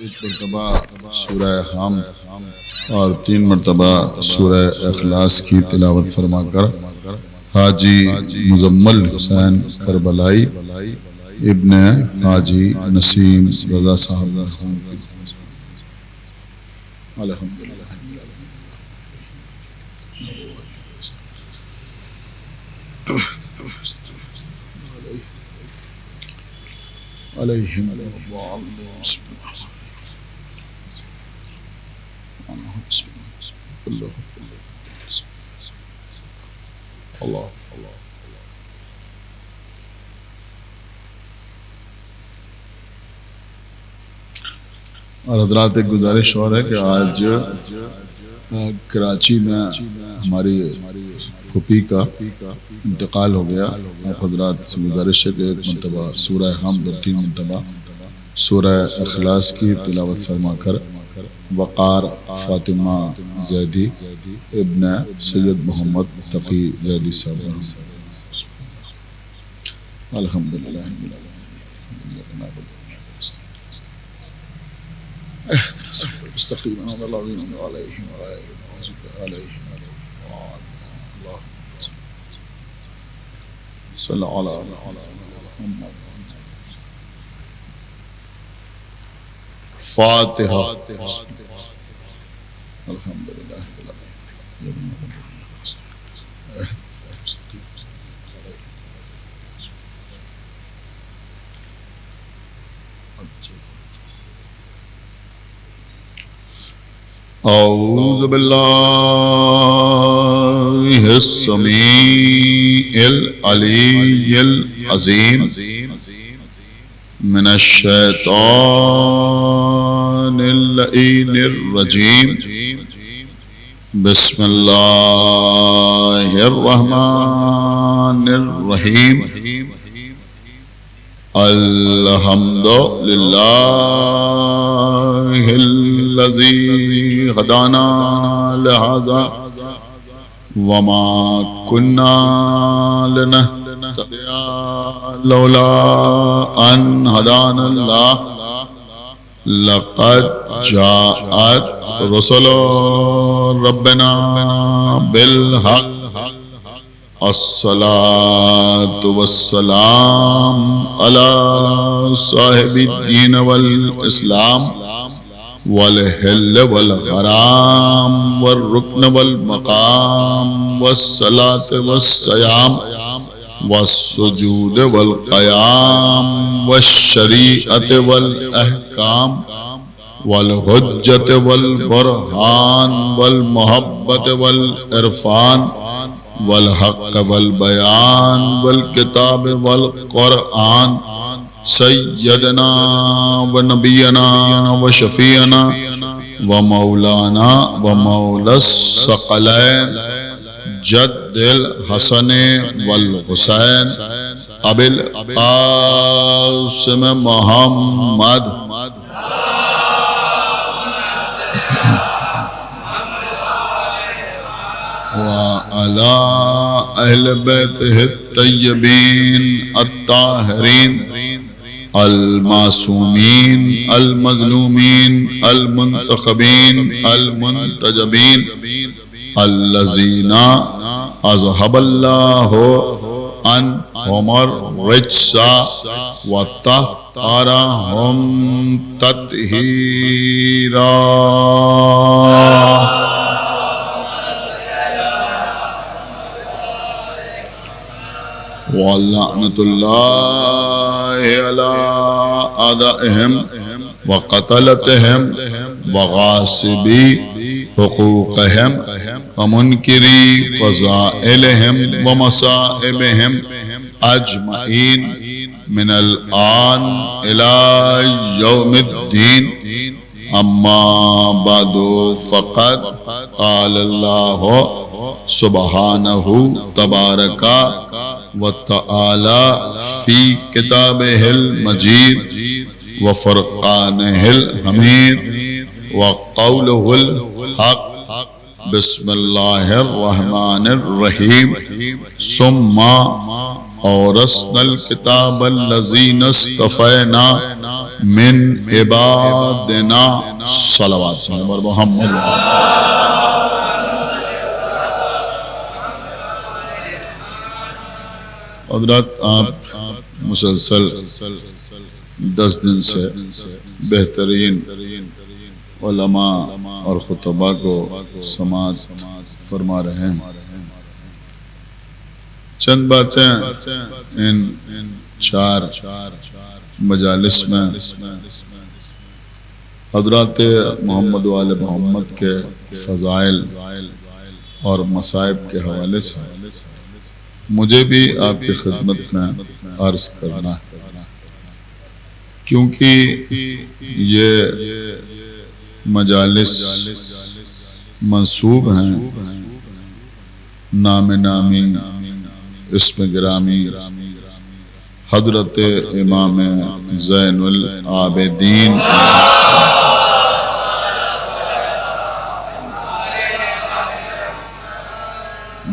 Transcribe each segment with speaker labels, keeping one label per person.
Speaker 1: ایک مرتبہ سورہ حمد اور 3 مرتبہ سورہ اخلاص کی تلاوت فرما کر حاجی مزمل حسین کربلائی ابن حاجی نسیم رضا صاحب مرحوم کی الحمدللہ علیہم اللہ اور حضرات ایک گزارش اور ہے کہ آج کراچی میں ہماری پھوپھی کا انتقال ہو گیا. آپ حضرات سے گزارش ہے کہ ایک مرتبہ سورہ حمد اور 3 مرتبہ سورہ اخلاص کی تلاوت فرما کر وقار فاطمہ زیدی ابن سید محمد تقی زیدی صاحب الحمدللہ استقیم علیہم صلی اللہ علیہ فاتحہ. الحمدللہ اعوذ باللہ السمیع العلی العظیم من الشیطان اللعین الرجیم بسم اللہ الرحمن الرحیم الحمدللہ الذی هدانا لهذا وما كنا لنهتدي لولا أن هدانا الله لقد جاءت رسل ربنا بالحق الصلاة والسلام على صاحب الدين والإسلام والحل والغرام والركن والمقام والصلاة والصيام والسجود والقيام والشريعة والأحكام والحجة والبرهان والمحبة والعرفان والحق والبيان والكتاب والقرآن سیدنا و نبینا و شفیعنا و مولانا و مولا الثقلین جد الحسن والحسین ابی القاسم محمد وعلى اہل بیتہ الطیبین الطاہرین المعصومین المظلومین المنتخبین المنتجبین الذین اذهب اللہ عنہم الرجس وطہرہم تطہیرا. وَلَعْنَةُ اللَّهِ عَلَىٰ أَعْدَائِهِمْ وَقَتَلَتِهِمْ وَغَاصِبِي حُقُوقِهِمْ وَمُنْكِرِي فَضَائِلِهِمْ وَمَصَائِبِهِمْ أَجْمَعِينَ مِنَ الْآنِ إِلَىٰ يَوْمِ الدِّينِ. أَمَّا بَعْدُ فَقَدْ قَالَ اللَّهُ سبحانہ تبارک وتعالی فی کتابہ المجید وفرقانہ الحمید وقولہ الحق. بسم اللہ الرحمن الرحیم. ثم اورثنا الکتاب الذین اصطفینا من عبادنا صلوات محمد. حضرات آپ مسلسل 10 دن سے بہترین علماء اور خطباء کو سماعت فرما رہے ہیں. چند باتیں ان 4 مجالس میں حضرات محمد و آل محمد کے فضائل اور مصائب کے حوالے سے مجھے بھی آپ کی خدمت میں عرض کرنا ہے، کیونکہ یہ مجالس منسوب ہیں نام نامی اسم گرامی حضرت امام زین العابدین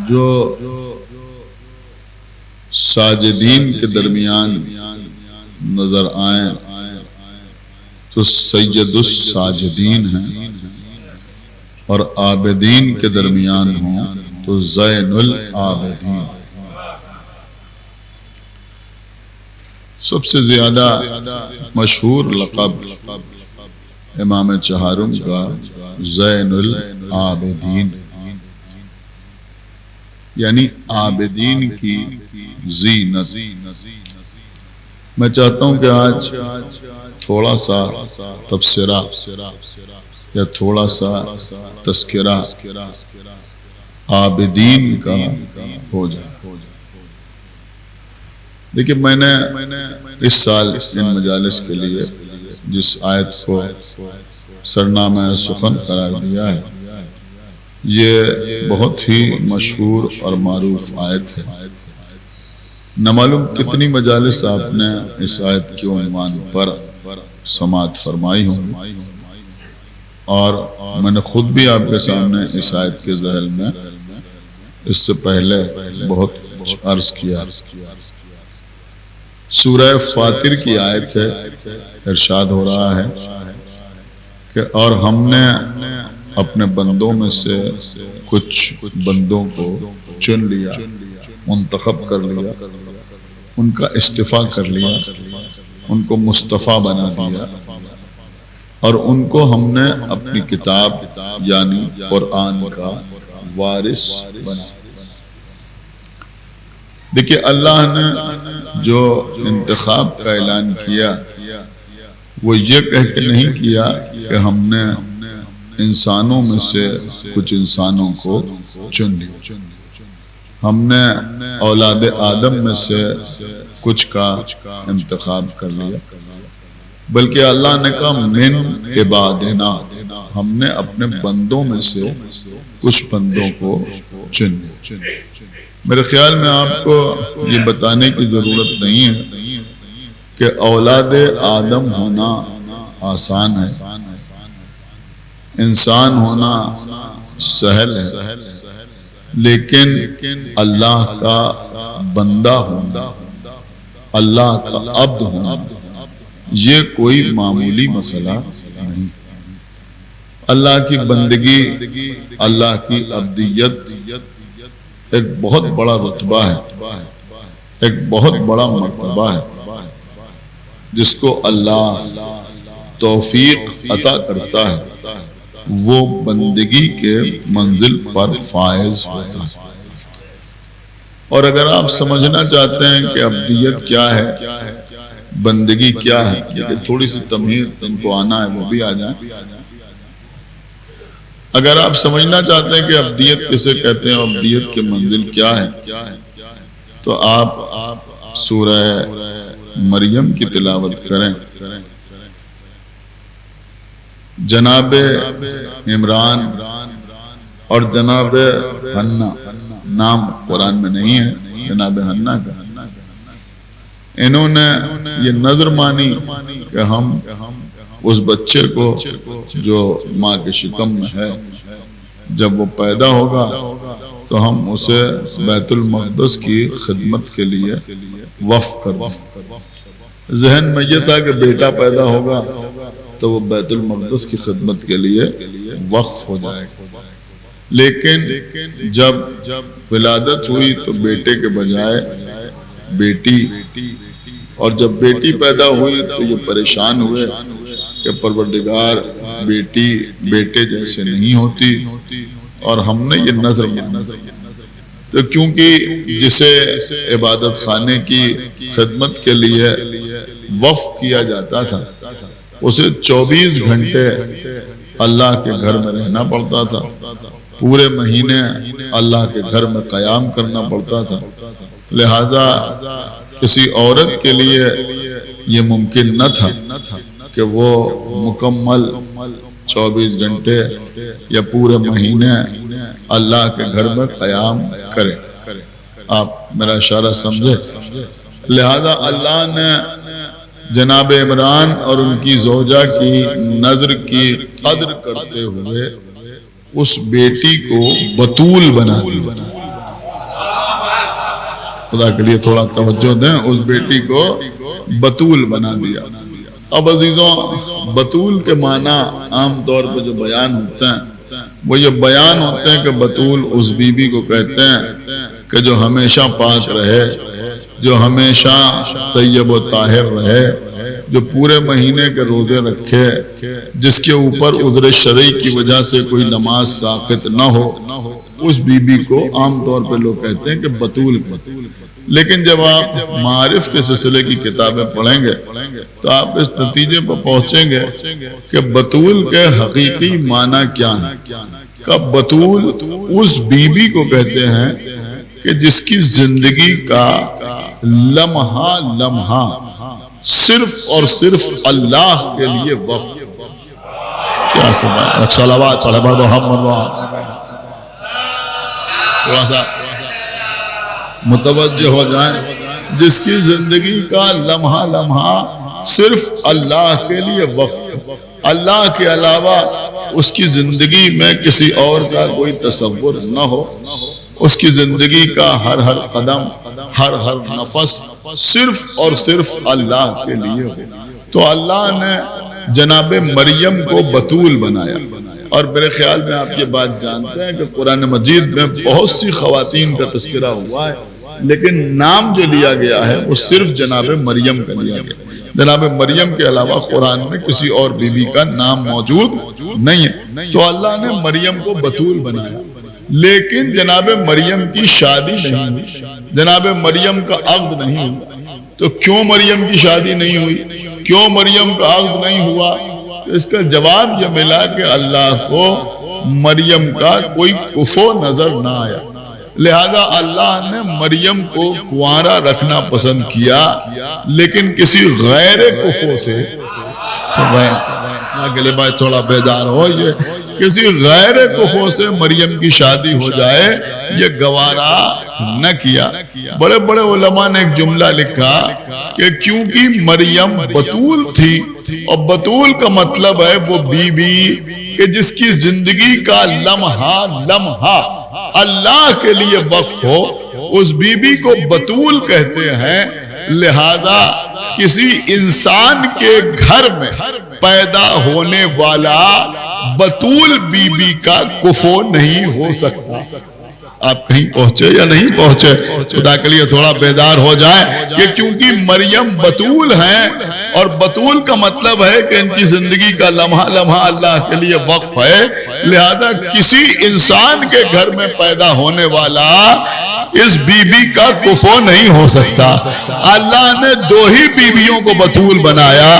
Speaker 1: جو ساجدین کے درمیان نظر آئیں تو سید الساجدین ہیں، اور عابدین کے درمیان ہوں تو زین العابدین. سب سے زیادہ مشہور لقب امام چہارم کا زین العابدین، یعنی عابدین کی زینت. میں چاہتا ہوں کہ آج تھوڑا سا تبصرہ یا تھوڑا سا تذکرہ عابدین کا ہو جائے. دیکھیں میں نے اس سال ان مجالس کے لیے جس آیت کو سرنامہ سخن قرار دیا ہے یہ بہت ہی مشہور اور معروف آیت ہے. نہ معلوم کتنی مجالس آپ نے اس آیت کے عنوان پر سماعت فرمائی ہوں، اور میں نے خود بھی آپ کے سامنے اس آیت کے ذیل میں اس سے پہلے بہت عرض کیا. سورہ فاطر کی آیت ہے، ارشاد ہو رہا ہے کہ اور ہم نے اپنے بندوں میں سے کچھ بندوں کو چن لیا، منتخب کر لیا، ان کا اصطفیٰ کر لیا، ان کو مصطفیٰ بنا دیا، اور ان کو ہم نے اپنی کتاب یعنی قرآن کا وارث بنا. دیکھیے اللہ نے جو انتخاب کا اعلان کیا وہ یہ کہہ کے نہیں کیا کہ ہم نے انسانوں میں سے کچھ انسانوں کو چن لیا، ہم نے اولاد آدم میں سے کچھ کا انتخاب کر لیا، بلکہ اللہ نے کہا من عبادنا، ہم نے اپنے بندوں میں سے کچھ بندوں کو چن لیا. میرے خیال میں آپ کو یہ بتانے کی ضرورت نہیں ہے کہ اولاد آدم ہونا آسان ہے، انسان ہونا سہل ہے، لیکن اللہ کا بندہ ہونا، اللہ کا عبد ہونا یہ کوئی معمولی مسئلہ نہیں. اللہ کی بندگی، اللہ کی عبدیت ایک بہت بڑا رتبہ ہے، ایک بہت بڑا مرتبہ ہے جس کو اللہ توفیق عطا کرتا ہے وہ بندگی کے منزل پر فائز ہوتا ہے. اور اگر آپ سمجھنا چاہتے ہیں کہ عبدیت کیا ہے، بندگی کیا ہے، کہ تھوڑی سی تمہید ان کو آنا ہے وہ بھی آ جائیں. اگر آپ سمجھنا چاہتے ہیں کہ عبدیت کسے کہتے ہیں، عبدیت کے منزل کیا ہے، تو آپ سورہ مریم کی تلاوت کریں. جناب عمران اور جناب حنا، نام قرآن میں نہیں ہے جناب حنا کا، انہوں نے یہ نظر مانی کہ ہم اس بچے کو جو ماں کے شکم میں ہے جب وہ پیدا ہوگا تو ہم اسے بیت المقدس کی خدمت کے لیے وقف کر دیں۔ ذہن میں یہ تھا کہ بیٹا پیدا ہوگا تو وہ بیت المقدس کی خدمت کے لیے وقف ہو جائے گا، لیکن جب ولادت ہوئی تو بیٹے کے بجائے بیٹی، اور جب بیٹی پیدا ہوئی تو یہ پریشان ہوئے کہ پروردگار بیٹی بیٹے جیسے نہیں ہوتی، اور ہم نے یہ نظر مانی۔ تو کیونکہ جسے عبادت خانے کی خدمت کے لیے وقف کیا جاتا تھا اسے 24 گھنٹے اللہ کے گھر میں رہنا پڑتا تھا، پورے مہینے اللہ کے گھر میں قیام کرنا پڑتا تھا، لہذا کسی عورت کے لیے یہ ممکن نہ تھا کہ وہ مکمل 24 گھنٹے یا پورے مہینے اللہ کے گھر میں قیام کرے۔ آپ میرا اشارہ سمجھے؟ لہذا اللہ نے جناب عمران اور ان کی زوجہ کی نظر کی قدر کرتے ہوئے اس بیٹی کو بتول بنا دیا۔ خدا کے لیے تھوڑا توجہ دیں، اس بیٹی کو بتول بنا دیا۔ اب عزیزوں، بتول کے معنی عام طور پہ جو بیان ہوتے ہیں وہ یہ بیان ہوتے ہیں کہ بتول اس بیوی کو کہتے ہیں کہ جو ہمیشہ پاک رہے، جو ہمیشہ طیب و طاہر رہے، جو پورے مہینے کے روزے رکھے، جس کے اوپر عذر شرعی کی وجہ سے کوئی نماز ساقط نہ ہو، اس بیوی کو عام طور پہ لوگ کہتے ہیں کہ بتول۔ لیکن جب آپ معارف کے سلسلے کی کتابیں پڑھیں گے تو آپ اس نتیجے پر پہنچیں گے کہ بتول کے حقیقی معنی کیا ہے۔ کہ بتول اس بیوی کو کہتے ہیں کہ جس کی زندگی کا لمحہ لمحہ صرف اور صرف اللہ کے لیے وقف۔ کیا سبحان، صلوات پڑھے بڑھ محمد تھوڑا سا متوجہ ہو جائیں، جس کی زندگی کا لمحہ لمحہ صرف اللہ کے لیے وقف، اللہ کے علاوہ اس کی زندگی میں کسی اور کا کوئی تصور نہ ہو، اس کی زندگی کا ہر قدم، ہر نفس صرف اور صرف اللہ کے لیے ہو۔ تو اللہ نے جناب مریم کو بتول بنایا، اور میرے خیال میں آپ یہ بات جانتے ہیں کہ قرآن مجید میں بہت سی خواتین کا تذکرہ ہوا ہے، لیکن نام جو لیا گیا ہے وہ صرف جناب مریم کا لیا گیا۔ جناب مریم کے علاوہ قرآن میں کسی اور بیوی کا نام موجود نہیں ہے۔ تو اللہ نے مریم کو بتول بنایا، لیکن جناب مریم کی شادی نہیں ہوئی، جناب مریم کا عقد نہیں ہوا۔ تو کیوں مریم کی شادی نہیں ہوئی، کیوں مریم کا عقد نہیں ہوا؟ تو اس کا جواب یہ ملا کہ اللہ کو مریم کا کوئی کفو نظر نہ آیا، لہذا اللہ نے مریم کو کنوارا رکھنا پسند کیا، لیکن کسی غیر کفو سے اگلے بھائی تھوڑا بیدار ہو، یہ کسی غیر کفو سے مریم کی شادی ہو جائے یہ گوارا نہ کیا۔ بڑے بڑے علماء نے ایک جملہ لکھا کہ کیونکہ مریم بتول تھی، اور بتول کا مطلب ہے وہ بیوی کہ جس کی زندگی کا لمحہ لمحہ اللہ کے لیے وقف ہو، اس بیوی کو بتول کہتے ہیں۔ لہذا کسی انسان کے گھر میں پیدا ہونے والا بتول بیوی کا کفو نہیں ہو سکتا۔ آپ کہیں پہنچے یا نہیں پہنچے؟ خدا کے لیے تھوڑا بیدار ہو جائیں کہ کیونکہ مریم بتول ہیں، اور بتول کا مطلب ہے کہ ان کی زندگی کا لمحہ لمحہ اللہ کے لیے وقف ہے، لہذا کسی انسان کے گھر میں پیدا ہونے والا اس بیوی کا کفو نہیں ہو سکتا۔ اللہ نے دو ہی بیویوں کو بتول بنایا،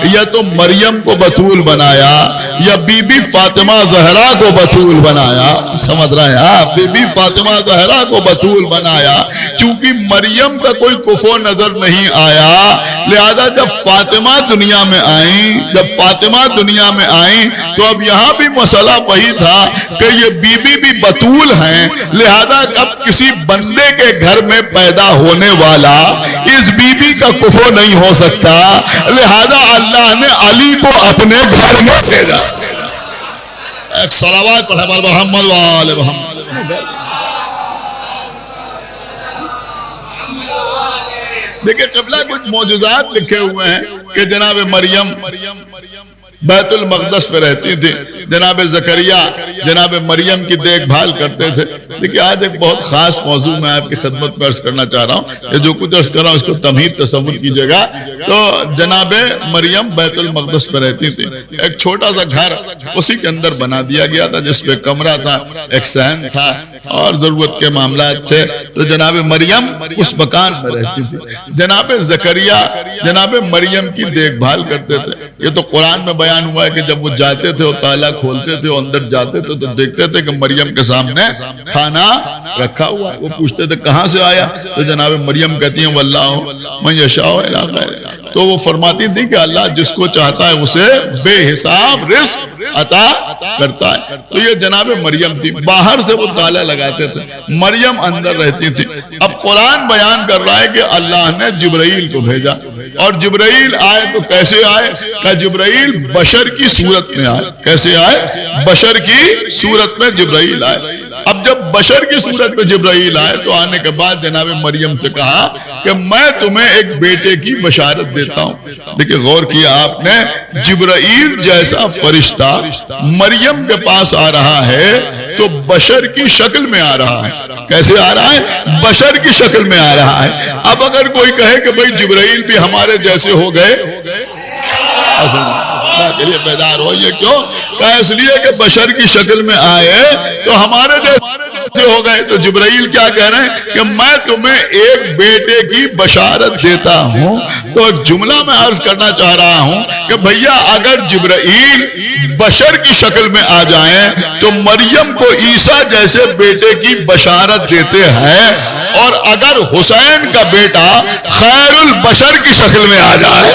Speaker 1: یا تو مریم کو بتول بنایا یا بی بی فاطمہ زہرا کو بتول بنایا۔ سمجھ رہے ہیں آپ؟ بی بی فاطمہ زہرا کو بتول بنایا چونکہ مریم کا کوئی کفو نظر نہیں آیا، لہذا جب فاطمہ دنیا میں آئیں، تو اب یہاں بھی مسئلہ وہی تھا کہ یہ بی بی بھی بتول ہیں، لہذا اب کسی بندے کے گھر میں پیدا ہونے والا اس بی بی کا کفو نہیں ہو سکتا، لہذا اللہ نے علی کو اپنے گھر میں بھیجا۔ ایک صلوات پڑھے محمد وآل محمد۔ دیکھیں قبلہ کچھ معجزات لکھے ہوئے ہیں کہ جناب مریم بیت المقدس پہ رہتی تھی، جناب زکریا جناب مریم کی دیکھ بھال کرتے تھے۔ دیکھیں آج ایک بہت خاص موضوع میں آپ کی خدمت میں عرض کرنا چاہ رہا ہوں، یہ جو کچھ عرض کر رہا ہوں اس کو تمہید تصور کیجئے گا۔ تو جناب مریم بیت المقدس پہ رہتی تھی، ایک چھوٹا سا گھر اسی کے اندر بنا دیا گیا تھا، جس پہ کمرہ تھا، ایک صحن تھا اور ضرورت کے معاملات تھے۔ تو جناب مریم اس مکان میں رہتی تھی، جناب زکریا جناب مریم کی دیکھ بھال کرتے تھے۔ یہ تو قرآن میں بیان ہوا ہے کہ جب وہ جاتے تھے وہ تالا کھولتے تھے، وہ اندر جاتے تھے تو دیکھتے تھے کہ مریم کے سامنے کھانا رکھا ہوا ہے۔ وہ پوچھتے تھے کہاں سے آیا؟ تو جناب مریم کہتی ہیں واللہ من یشاء الی غیر۔ تو وہ فرماتی تھی کہ اللہ جس کو چاہتا ہے اسے بے حساب رزق عطا کرتا ہے۔ تو یہ جناب مریم تھی، باہر سے وہ تالا لگاتے تھے، مریم اندر رہتی تھی۔ اب قرآن بیان کر رہا ہے کہ اللہ نے جبرائیل کو بھیجا، اور جبرائیل آئے تو کیسے آئے؟ کہ جبرائیل بشر کی صورت میں آئے۔ کیسے آئے؟ بشر کی صورت میں جبرائیل آئے۔ اب جب بشر کی صورت میں جبرائیل آئے تو آنے کے بعد جناب مریم سے کہا کہ میں تمہیں ایک بیٹے کی بشارت دیتا ہوں۔ دیکھیں غور کیا آپ نے، جبرائیل جیسا فرشتہ مریم کے پاس آ رہا ہے تو بشر کی شکل میں آ رہا ہے۔ کیسے آ رہا ہے؟ بشر کی شکل میں آ رہا ہے۔ اب اگر کوئی کہے کہ بھئی جبرائیل بھی ہمارے جیسے ہو گئے، کے لیے بیدار ہو، یہ کیوں؟ کہ اس لیے کہ بشر کی شکل میں آئے تو ہمارے جیسے ہو گئے۔ تو جبرائیل کیا کہہ رہے ہیں کہ میں تمہیں ایک بیٹے کی بشارت دیتا ہوں۔ تو ایک جملہ میں عرض کرنا چاہ رہا ہوں کہ بھیا اگر جبرائیل بشر کی شکل میں آ جائیں تو مریم کو عیسیٰ جیسے بیٹے کی بشارت دیتے ہیں، اور اگر حسین کا بیٹا خیر البشر کی شکل میں آ جائے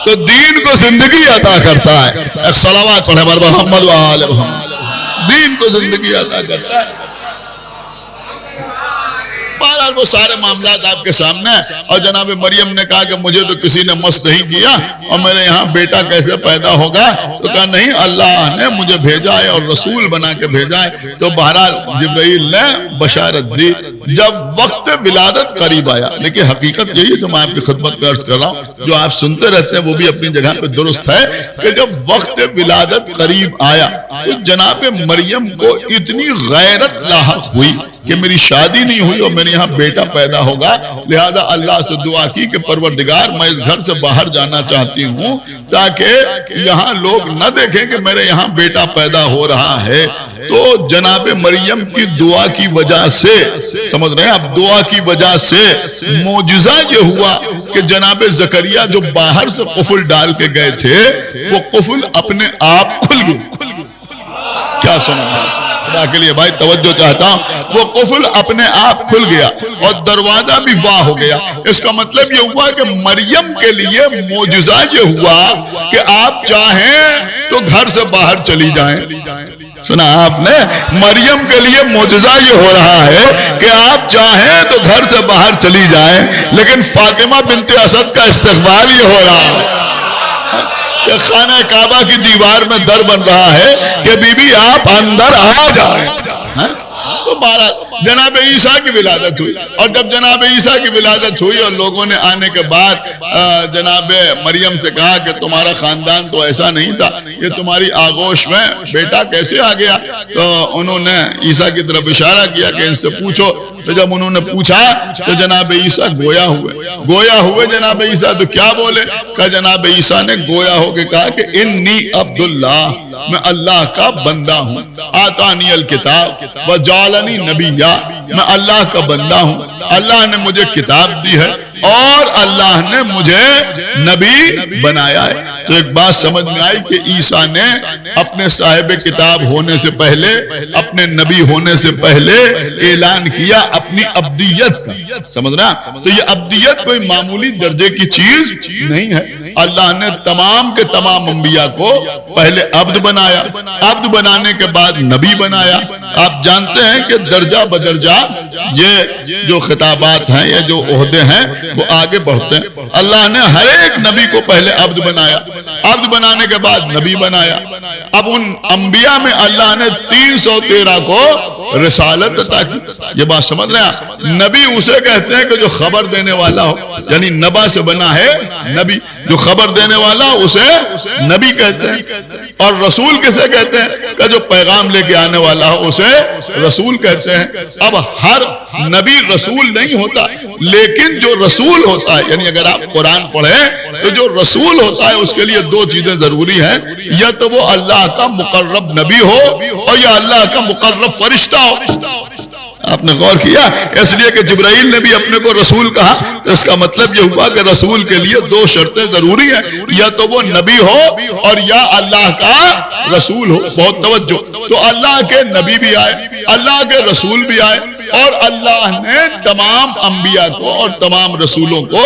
Speaker 1: تو دین کو زندگی عطا کرتا ہے۔ ایک صلوات پڑھے بر محمد و آل محمد۔ دین کو زندگی عطا کرتا ہے۔ بہرحال وہ سارے معاملات آپ کے سامنے ہیں۔ اور جناب مریم نے کہا کہ مجھے تو کسی نے مس نہیں کیا اور میرے یہاں بیٹا کیسے پیدا ہوگا؟ تو کہا نہیں، اللہ نے مجھے بھیجا ہے اور رسول بنا کے بھیجا ہے۔ تو بہرحال جبرائیل نے بشارت دی جب وقت ولادت قریب آیا۔ لیکن حقیقت یہی ہے جو میں آپ کی خدمت میں عرض کر رہا ہوں، جو آپ سنتے رہتے ہیں وہ بھی اپنی جگہ پہ درست ہے، کہ جب وقت ولادت قریب آیا تو جناب مریم کو اتنی غیرت لاحق ہوئی کہ میری شادی نہیں ہوئی اور میرے یہاں بیٹا پیدا ہوگا، لہذا اللہ سے دعا کی کہ پروردگار میں اس گھر سے باہر جانا چاہتی ہوں تاکہ یہاں لوگ نہ دیکھیں کہ میرے یہاں بیٹا پیدا ہو رہا ہے۔ تو جناب مریم کی دعا کی وجہ سے، سمجھ رہے ہیں آپ، دعا کی وجہ سے معجزہ یہ ہوا کہ جناب زکریا جو باہر سے قفل ڈال کے گئے تھے وہ قفل اپنے آپ کھل گئی۔ کیا سنا خدا کے لیے بھائی توجہ چاہتا ہوں، وہ قفل اپنے آپ کھل گیا اور دروازہ بھی واہ ہو گیا۔ اس کا مطلب یہ ہوا کہ مریم کے لیے معجزہ یہ ہوا کہ آپ چاہیں تو گھر سے باہر چلی جائیں۔ سنا آپ نے؟ مریم کے لیے معجزہ یہ ہو رہا ہے کہ آپ چاہیں تو گھر سے باہر چلی جائیں، لیکن فاطمہ بنت اسد کا استقبال یہ ہو رہا ہے کہ خانہ کعبہ کی دیوار میں در بن رہا ہے کہ بی بی آپ اندر آ جائیں۔ تو بہرحال جناب عیسیٰ کی ولادت ہوئی، اور جب جناب عیسیٰ کی ولادت ہوئی اور لوگوں نے آنے کے بعد جناب مریم سے کہا کہ تمہارا خاندان تو ایسا نہیں تھا، یہ تمہاری آغوش میں بیٹا کیسے آ گیا؟ تو انہوں نے عیسیٰ کی طرف اشارہ کیا کہ ان سے پوچھو۔ تو جب انہوں نے پوچھا تو جناب عیسیٰ گویا ہوئے جناب عیسیٰ تو کیا بولے؟ کہ جناب عیسیٰ نے گویا ہو کے کہا کہ انی عبداللہ، میں اللہ کا بندہ ہوں، آتانی الکتاب وجعلنی نبیّا، میں اللہ کا بندہ ہوں، اللہ نے مجھے کتاب دی ہے اور اللہ نے مجھے نبی بنایا ہے۔ تو ایک بات سمجھ میں آئی کہ عیسیٰ نے اپنے صاحب کتاب ہونے سے پہلے، اپنے نبی ہونے سے پہلے اعلان کیا اپنی عبدیت کا۔ سمجھ رہا؟ تو یہ عبدیت کوئی معمولی درجے کی چیز نہیں ہے۔ اللہ نے تمام کے تمام انبیاء کو پہلے عبد بنایا، عبد بنانے کے بعد نبی بنایا۔ آپ جانتے ہیں کہ درجہ بدرجہ یہ جو خطابات ہیں، یہ جو عہدے ہیں، وہ آگے بڑھتے ہیں. اللہ نے ہر ایک نبی کو پہلے عبد بنایا, عبد بنانے کے بعد نبی بنایا. اب ان انبیاء میں اللہ نے 313 کو رسالت عطا کی. یہ بات سمجھ رہے ہیں؟ نبی اسے کہتے ہیں کہ جو خبر دینے والا ہو, یعنی نبا سے بنا ہے نبی, جو خبر دینے والا اسے نبی کہتے ہیں. اور رسول کسے کہتے ہیں کہ جو پیغام لے کے آنے والا ہو اسے رسول کہتے ہیں. اب ہر نبی رسول نہیں ہوتا, لیکن جو رسول ہوتا ہے, یعنی اگر آپ قرآن پڑھیں تو جو رسول ہوتا ہے اس کے لیے دو چیزیں ضروری ہیں, یا تو وہ اللہ کا مقرب نبی ہو اور یا اللہ کا مقرب فرشتہ ہو. آپ نے غور کیا؟ اس لیے کہ جبرائیل نے بھی اپنے کو رسول کہا, تو اس کا مطلب یہ ہوا کہ رسول کے لیے دو شرطیں ضروری ہیں, یا تو وہ نبی ہو اور یا اللہ کا رسول ہو. بہت توجہ. تو اللہ کے نبی بھی آئے, اللہ کے رسول بھی آئے, اور اللہ نے تمام انبیاء کو اور تمام رسولوں کو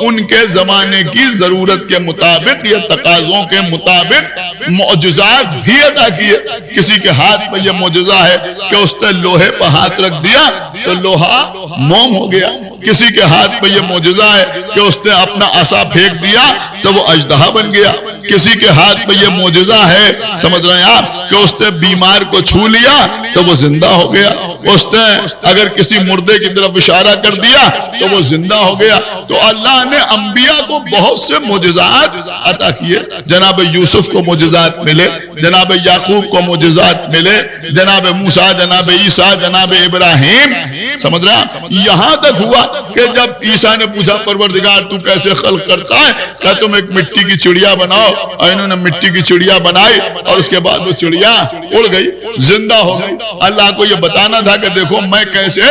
Speaker 1: ان کے زمانے کی ضرورت کے مطابق یا تقاضوں کے مطابق معجزات بھی عطا کیے. کسی کے ہاتھ پہ یہ معجزہ ہے کہ اس نے لوہے پہ ہاتھ رکھ دیا تو لوہا موم ہو گیا. کسی کے ہاتھ پہ یہ معجزہ ہے کہ اس نے اپنا عصا پھینک دیا تو وہ اژدہا بن گیا. کسی کے ہاتھ پہ یہ معجزہ ہے, سمجھ رہے ہیں آپ, کہ اس نے بیمار کو چھو لیا تو وہ زندہ ہو گیا. اس نے اگر کسی مردے کی طرف اشارہ کر دیا تو وہ زندہ ہو گیا. تو اللہ نے انبیاء کو بہت سے معجزات عطا کیے. جناب یوسف کو معجزات ملے, جناب یعقوب کو معجزات ملے, جناب موسیٰ, جناب عیسیٰ, جناب ابراہیم. سمجھ رہے ہیں؟ یہاں تک ہوا کہ جب عیسیٰ نے پوچھا پروردگار تو کیسے خلق کرتا ہے, کہ تم ایک مٹی کی چڑیا بناؤ, اور انہوں نے مٹی کی چڑیا بنائی اور اس کے بعد وہ چڑیا اڑ گئی, زندہ ہو گئی. اللہ کو یہ بتانا تھا کہ دیکھو میں کیسے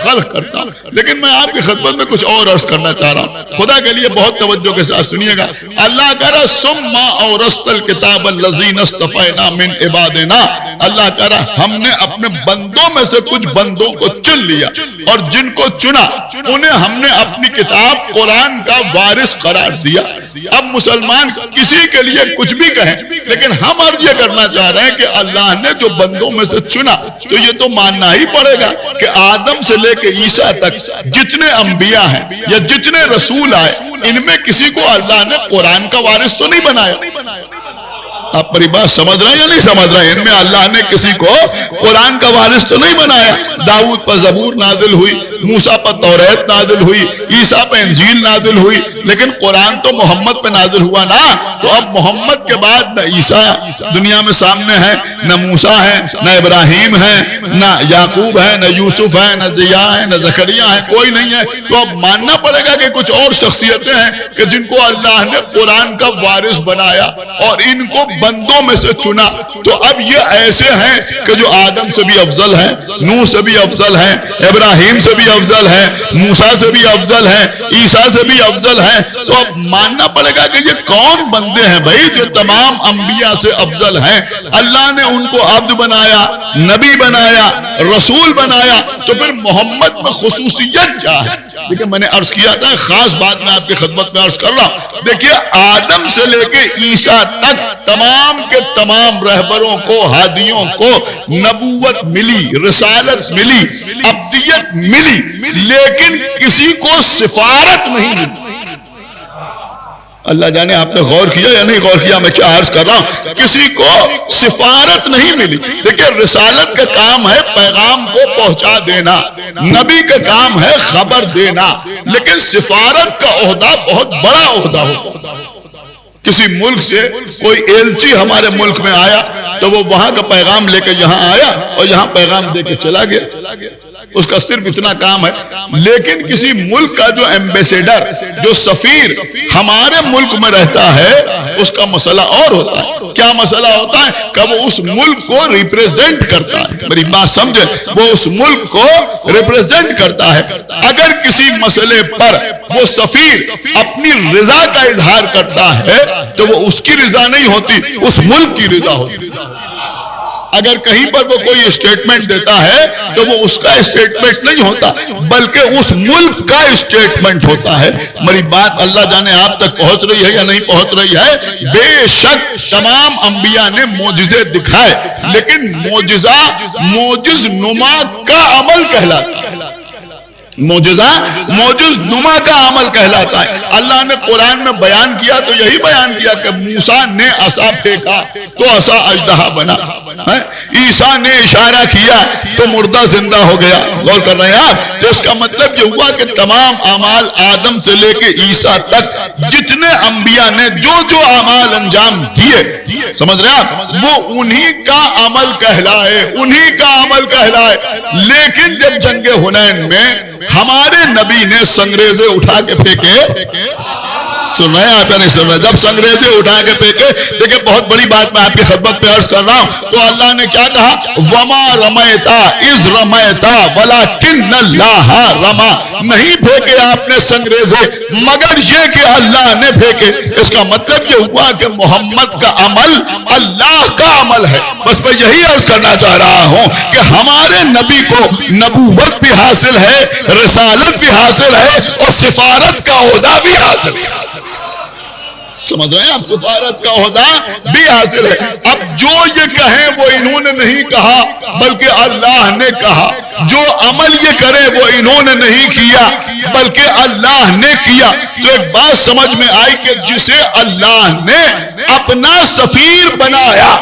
Speaker 1: خلق کرتا ہوں. لیکن میں آپ کی خدمت میں کچھ اور عرض کرنا چاہ رہا ہوں, خدا کے لیے بہت توجہ کے ساتھ سنیے گا. اللہ کہہ رہا ثم اورثنا الکتاب الذین اصطفینا من عبادنا. اللہ کہہ رہا ہم نے اپنے بندوں میں سے کچھ بندوں کو چن لیا, اور جن کو چنا انہیں ہم نے اپنی کتاب قرآن کا وارث قرار دیا. اب مسلمان کسی کے لیے کچھ بھی کہیں, لیکن ہم عرض یہ کرنا چاہ رہے ہیں کہ اللہ نے جو بندوں میں سے چنا تو یہ تو ماننا ہی پڑے گا کہ آدم سے لے کے عیسیٰ تک جتنے انبیاء ہیں یا جتنے رسول آئے, ان میں کسی کو اللہ نے قرآن کا وارث تو نہیں بنایا. آپ میری بات سمجھ رہے ہیں یا نہیں سمجھ رہے ہیں؟ ان میں اللہ نے کسی کو قرآن کا وارث تو نہیں بنایا. داؤد پر زبور نازل ہوئی, موسیٰ پر توریت نازل ہوئی, عیسیٰ پر انجیل نازل ہوئی, لیکن قرآن تو محمد پہ نازل ہوا نا. تو اب محمد کے بعد نہ عیسیٰ دنیا میں سامنے ہے, نہ موسیٰ ہے, نہ ابراہیم ہے, نہ یعقوب ہے, نہ یوسف ہے, نہ ضیاء ہے, نہ زکریا ہے, کوئی نہیں ہے. تو اب ماننا پڑے گا کہ کچھ اور شخصیتیں ہیں کہ جن کو اللہ نے قرآن کا وارث بنایا اور ان کو بندوں میں سے چنا. تو اب یہ ایسے ہیں کہ جو آدم سے بھی افضل ہیں, نوح سے بھی افضل ہیں, ابراہیم سے بھی افضل ہیں, موسیٰ سے بھی افضل ہیں, عیسیٰ سے بھی افضل ہیں. تو اب ماننا پڑے گا کہ یہ کون بندے ہیں بھائی جو تمام انبیاء سے افضل ہیں. اللہ نے ان کو عبد بنایا, نبی بنایا, رسول بنایا. تو پھر محمد میں خصوصیت کیا ہے؟ دیکھیں میں نے عرض کیا تھا, خاص بات میں آپ کی خدمت میں عرض کر رہا ہوں. دیکھیے آدم سے لے کے عیسیٰ تک تمام کے تمام رہبروں کو, ہادیوں کو نبوت ملی, رسالت ملی, عبدیت ملی, لیکن کسی کو سفارت نہیں ملی. اللہ جانے آپ نے غور کیا یا نہیں غور کیا میں کیا عرض کر رہا ہوں؟ کسی کو سفارت نہیں ملی. دیکھیں رسالت کا کام ہے پیغام کو پہنچا دینا, نبی کا کام ہے خبر دینا, لیکن سفارت کا عہدہ بہت بڑا عہدہ ہوتا ہے. کسی ملک سے کوئی ایلچی ہمارے ملک میں آیا تو وہ وہاں کا پیغام لے کے یہاں آیا اور یہاں پیغام دے کے چلا گیا, اس کا صرف اتنا کام ہے. لیکن کسی ملک کا جو ایمبیسیڈر, جو سفیر ہمارے ملک میں رہتا ہے, اس کا مسئلہ اور ہوتا ہے. کیا مسئلہ ہوتا ہے کہ وہ اس ملک کو ریپریزنٹ کرتا ہے. میری بات سمجھے, وہ اس ملک کو ریپریزنٹ کرتا ہے. اگر کسی مسئلے پر وہ سفیر اپنی رضا کا اظہار کرتا ہے تو وہ اس کی رضا نہیں ہوتی, اس ملک کی رضا ہوتی. اگر کہیں پر وہ کوئی اسٹیٹمنٹ دیتا ہے تو وہ اس کا اسٹیٹمنٹ نہیں ہوتا بلکہ اس ملک کا اسٹیٹمنٹ ہوتا ہے. میری بات اللہ جانے آپ تک پہنچ رہی ہے یا نہیں پہنچ رہی ہے؟ بے شک تمام انبیاء نے معجزے دکھائے, لیکن معجزہ معجز نما کا عمل کہلاتا ہے. معجزہ موجز نما کا عمل کہلاتا ہے. اللہ نے قرآن میں بیان کیا تو یہی بیان کیا کہ موسیٰ نے عصا پھینکا تو عصا اژدہا بنا, عیسیٰ نے اشارہ کیا تو مردہ زندہ ہو گیا. غور کر رہے ہیں آپ؟ تو اس کا مطلب یہ ہوا کہ تمام اعمال آدم سے لے کے عیسیٰ تک جتنے انبیاء نے جو جو اعمال انجام دیے, سمجھ رہے ہیں آپ, وہ انہی کا عمل کہلائے, انہی کا عمل کہلائے. لیکن جب جنگ حنین میں ہمارے نبی نے سنگریزے اٹھا کے پھینکے, سن رہے ہیں آپ یا نہیں سن رہے؟ جب سنگریزے اٹھا کے پھینکے, دیکھیں بہت بڑی بات میں آپ کی خدمت میں عرض کر رہا ہوں, تو اللہ نے کیا کہا, وما رمیتا اذ رمیتا ولکن اللہ رما, نہیں پھینکے آپ نے سنگریزے مگر یہ کہ اللہ نے پھینکے. اس کا مطلب یہ ہوا کہ محمد کا عمل اللہ کا عمل ہے. بس میں یہی عرض کرنا چاہ رہا ہوں کہ ہمارے نبی کو نبوت بھی حاصل ہے, رسالت بھی حاصل ہے, اور سفارت کا عہدہ بھی حاصل ہے. سمجھ رہے ہیں آپ؟ سفارت کا عہدہ بھی حاصل ہے. اب جو یہ کہیں وہ انہوں نے نہیں کہا بلکہ اللہ نے کہا, جو عمل یہ کرے وہ انہوں نے نہیں کیا بلکہ اللہ نے کیا. تو ایک بات سمجھ میں آئی کہ جسے اللہ نے اپنا سفیر بنایا,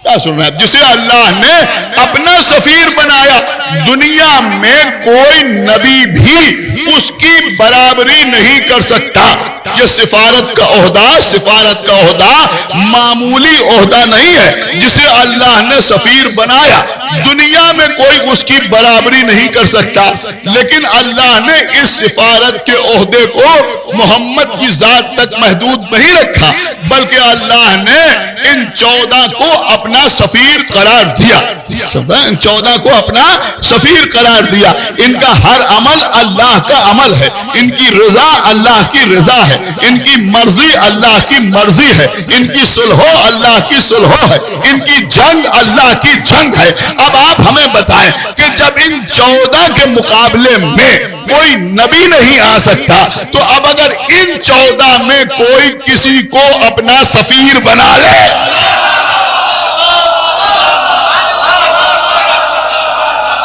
Speaker 1: کیا سن رہے ہیں, جسے اللہ نے اپنا سفیر بنایا, دنیا میں کوئی نبی بھی اس کی برابری نہیں کر سکتا. یہ سفارت کا عہدہ معمولی عہدہ نہیں ہے. جسے اللہ نے سفیر بنایا دنیا میں کوئی اس کی برابری نہیں کر سکتا, لیکن اللہ نے اس سفارت کے عہدے کو محمد کی ذات تک محدود نہیں رکھا بلکہ اللہ نے ان 14 کو اپنا سفیر قرار دیا. ان 14 کو اپنا سفیر قرار دیا. ان کا ہر عمل اللہ کا عمل ہے, ان کی رضا اللہ کی رضا ہے, ان کی مرضی اللہ کی مرضی ہے, ان کی صلح اللہ کی صلح ہے, ان کی جنگ اللہ کی جنگ ہے. اب آپ ہمیں بتائیں کہ جب ان 14 کے مقابلے میں کوئی نبی نہیں آ سکتا, تو اب اگر ان 14 میں کوئی کسی کو اپنا سفیر بنا لے,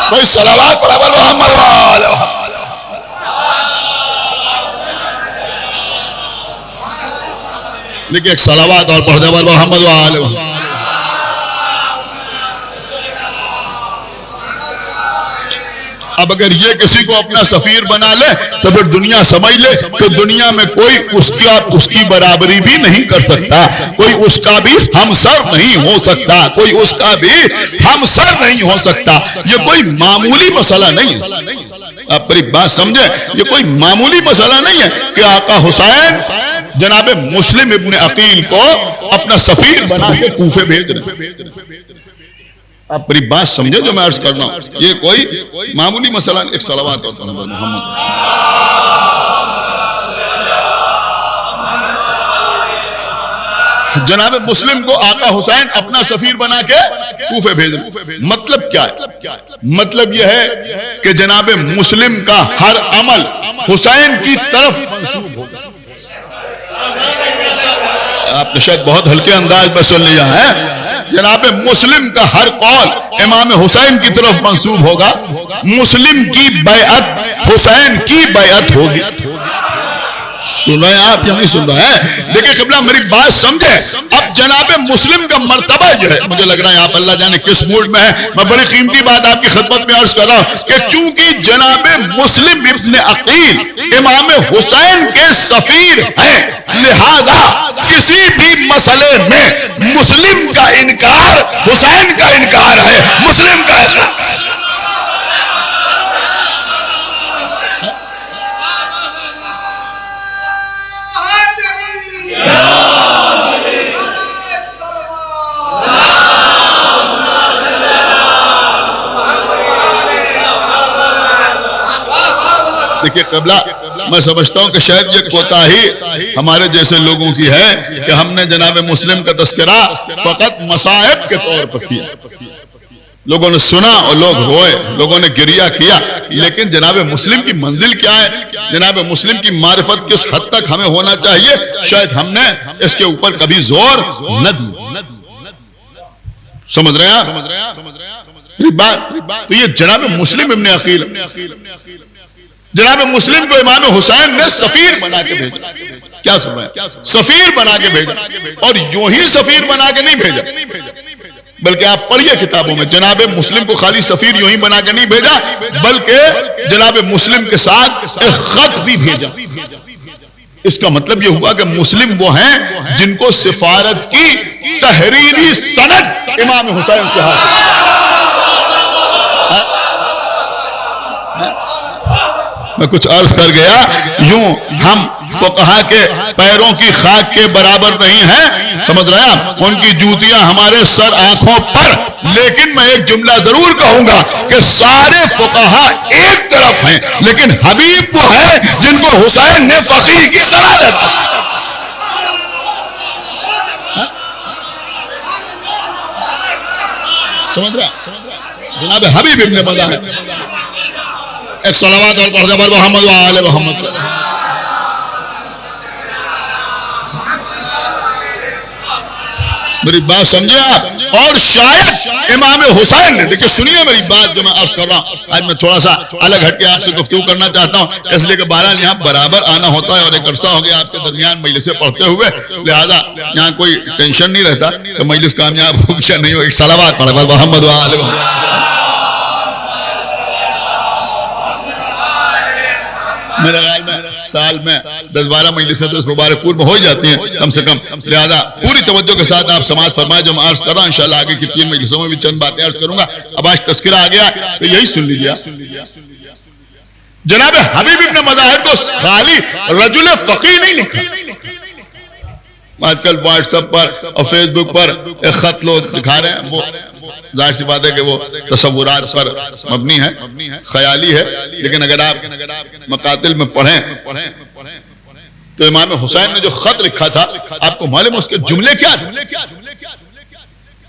Speaker 1: کوئی صلوات پڑھا محمد وآلہ محمد. دیکھیں ایک صلوات اور پڑھ دے محمد وآلہ محمد. اب اگر یہ کسی کو اپنا سفیر بنا لے تو پھر دنیا سمجھ لے کہ دنیا میں کوئی اس کی برابری بھی نہیں کر سکتا, کوئی اس کا بھی ہمسر نہیں ہو سکتا, کوئی اس کا بھی ہمسر نہیں ہو سکتا. یہ کوئی معمولی مسئلہ نہیں ہے. آپ میری بات سمجھیں, یہ کوئی معمولی مسئلہ نہیں ہے کہ آقا حسین جناب مسلم ابن عقیل کو اپنا سفیر بنا کے کوفے بھیج رہے. آپ میری بات سمجھے جو میں عرض کرنا ہوں, یہ کوئی معمولی مسئلہ نہیں. ایک صلوات اور محمد. جناب مسلم کو آقا حسین اپنا سفیر بنا کے کوفے بھیج رہے. مطلب کیا ہے؟ مطلب یہ ہے کہ جناب مسلم کا ہر عمل حسین کی طرف منسوب ہوگا. آپ نے شاید بہت ہلکے انداز میں سن لیا ہے. جناب مسلم کا ہر قول امام حسین کی طرف منسوب ہوگا. مسلم کی بیعت حسین کی بیعت ہوگی. سن رہے ہیں آپ یا نہیں سن رہے ہیں؟ دیکھیں قبلہ میری بات سمجھے. اب جناب مسلم کا مرتبہ جو ہے, مجھے لگ رہا ہے آپ اللہ جانے کس موڈ میں ہیں, میں بڑی قیمتی بات آپ کی خدمت میں عرض کر رہا ہوں کہ چونکہ جناب مسلم ابن عقیل امام حسین کے سفیر ہیں, لہذا کسی بھی مسئلے میں مسلم کا انکار حسین کا انکار ہے, مسلم کا انکار. دیکھیں قبلہ, میں سمجھتا ہوں کہ شاید یہ کوتاہی ہمارے جیسے لوگوں کی ہے کہ ہم نے جناب مسلم کا تذکرہ فقط مصائب کے طور پر کیا. لوگوں نے سنا اور لوگ روئے, لوگوں نے گریہ کیا, لیکن جناب مسلم کی منزل کیا ہے, جناب مسلم کی معرفت کس حد تک ہمیں ہونا چاہیے, شاید ہم نے اس کے اوپر کبھی زور نہ دیا. سمجھ رہے ہیں؟ تو یہ جناب مسلم ابن عقیل، جناب مسلم کو امام حسین نے سفیر بنا کے بھیجا. کیا سن رہا ہے؟ سفیر بنا کے بھیجا. اور یوں ہی سفیر بنا کے نہیں بھیجا، بلکہ آپ پڑھیے کتابوں میں جناب مسلم کو خالی سفیر یوں ہی بنا کے نہیں بھیجا، بلکہ جناب مسلم کے ساتھ ایک خط بھی بھیجا. اس کا مطلب یہ ہوا کہ مسلم وہ ہیں جن کو سفارت کی تحریری سند امام حسین سے حاصل. میں کچھ عرض کر گیا، یوں ہم فقہا کے پیروں کی خاک کے برابر نہیں ہیں، سمجھ رہے ہیں، ان کی جوتیاں ہمارے سر آنکھوں پر. لیکن میں ایک جملہ ضرور کہوں گا کہ سارے فقہا ایک طرف ہیں، لیکن حبیب وہ ہے جن کو حسین نے فقیہ کی سند دی. سمجھ رہا جناب حبیب ابن مذاہب. ایک صلوات اور پڑھ دے محمد و آل محمد. میری بات سمجھا؟ اور شاید امام حسین نے، دیکھیں سنیے میری بات جو میں عرض کر رہا ہوں. آج میں تھوڑا سا الگ ہٹ کے آپ سے گفتگو کرنا چاہتا ہوں، اس لیے کہ بہرحال یہاں برابر آنا ہوتا ہے اور ایک عرصہ ہو گیا آپ کے درمیان مجلسیں پڑھتے ہوئے، لہذا یہاں کوئی ٹینشن نہیں رہتا کہ مجلس کامیاب ہو یا نہیں ہو. ایک صلوات پڑھ دے محمد و آل محمد. میرے خیال میں سال میں 10-12 مجلسیں تو اس مبارک پور میں ہو جاتی ہیں کم سے کم، لہذا پوری توجہ کے ساتھ آپ سماعت فرمائیں جو میں عرض کر رہا ہوں. انشاءاللہ آگے کی 3 مجلسوں میں بھی چند باتیں عرض کروں گا. اب آج تذکرہ آ گیا تو یہی سن لیجیے. جناب حبیب ابن مظاہر کو خالی رجل فقیہ نہیں لکھا. آج کل واٹس ایپ پر اور فیس بک پر ایک خط لوگ دکھا رہے ہیں، وہ ظاہر سی بات ہے کہ وہ تصورات پر مبنی ہے، خیالی ہے. لیکن اگر آپ مقاتل میں پڑھیں تو امام حسین نے جو خط لکھا تھا، آپ کو معلوم ہے اس کے جملے کیا تھے؟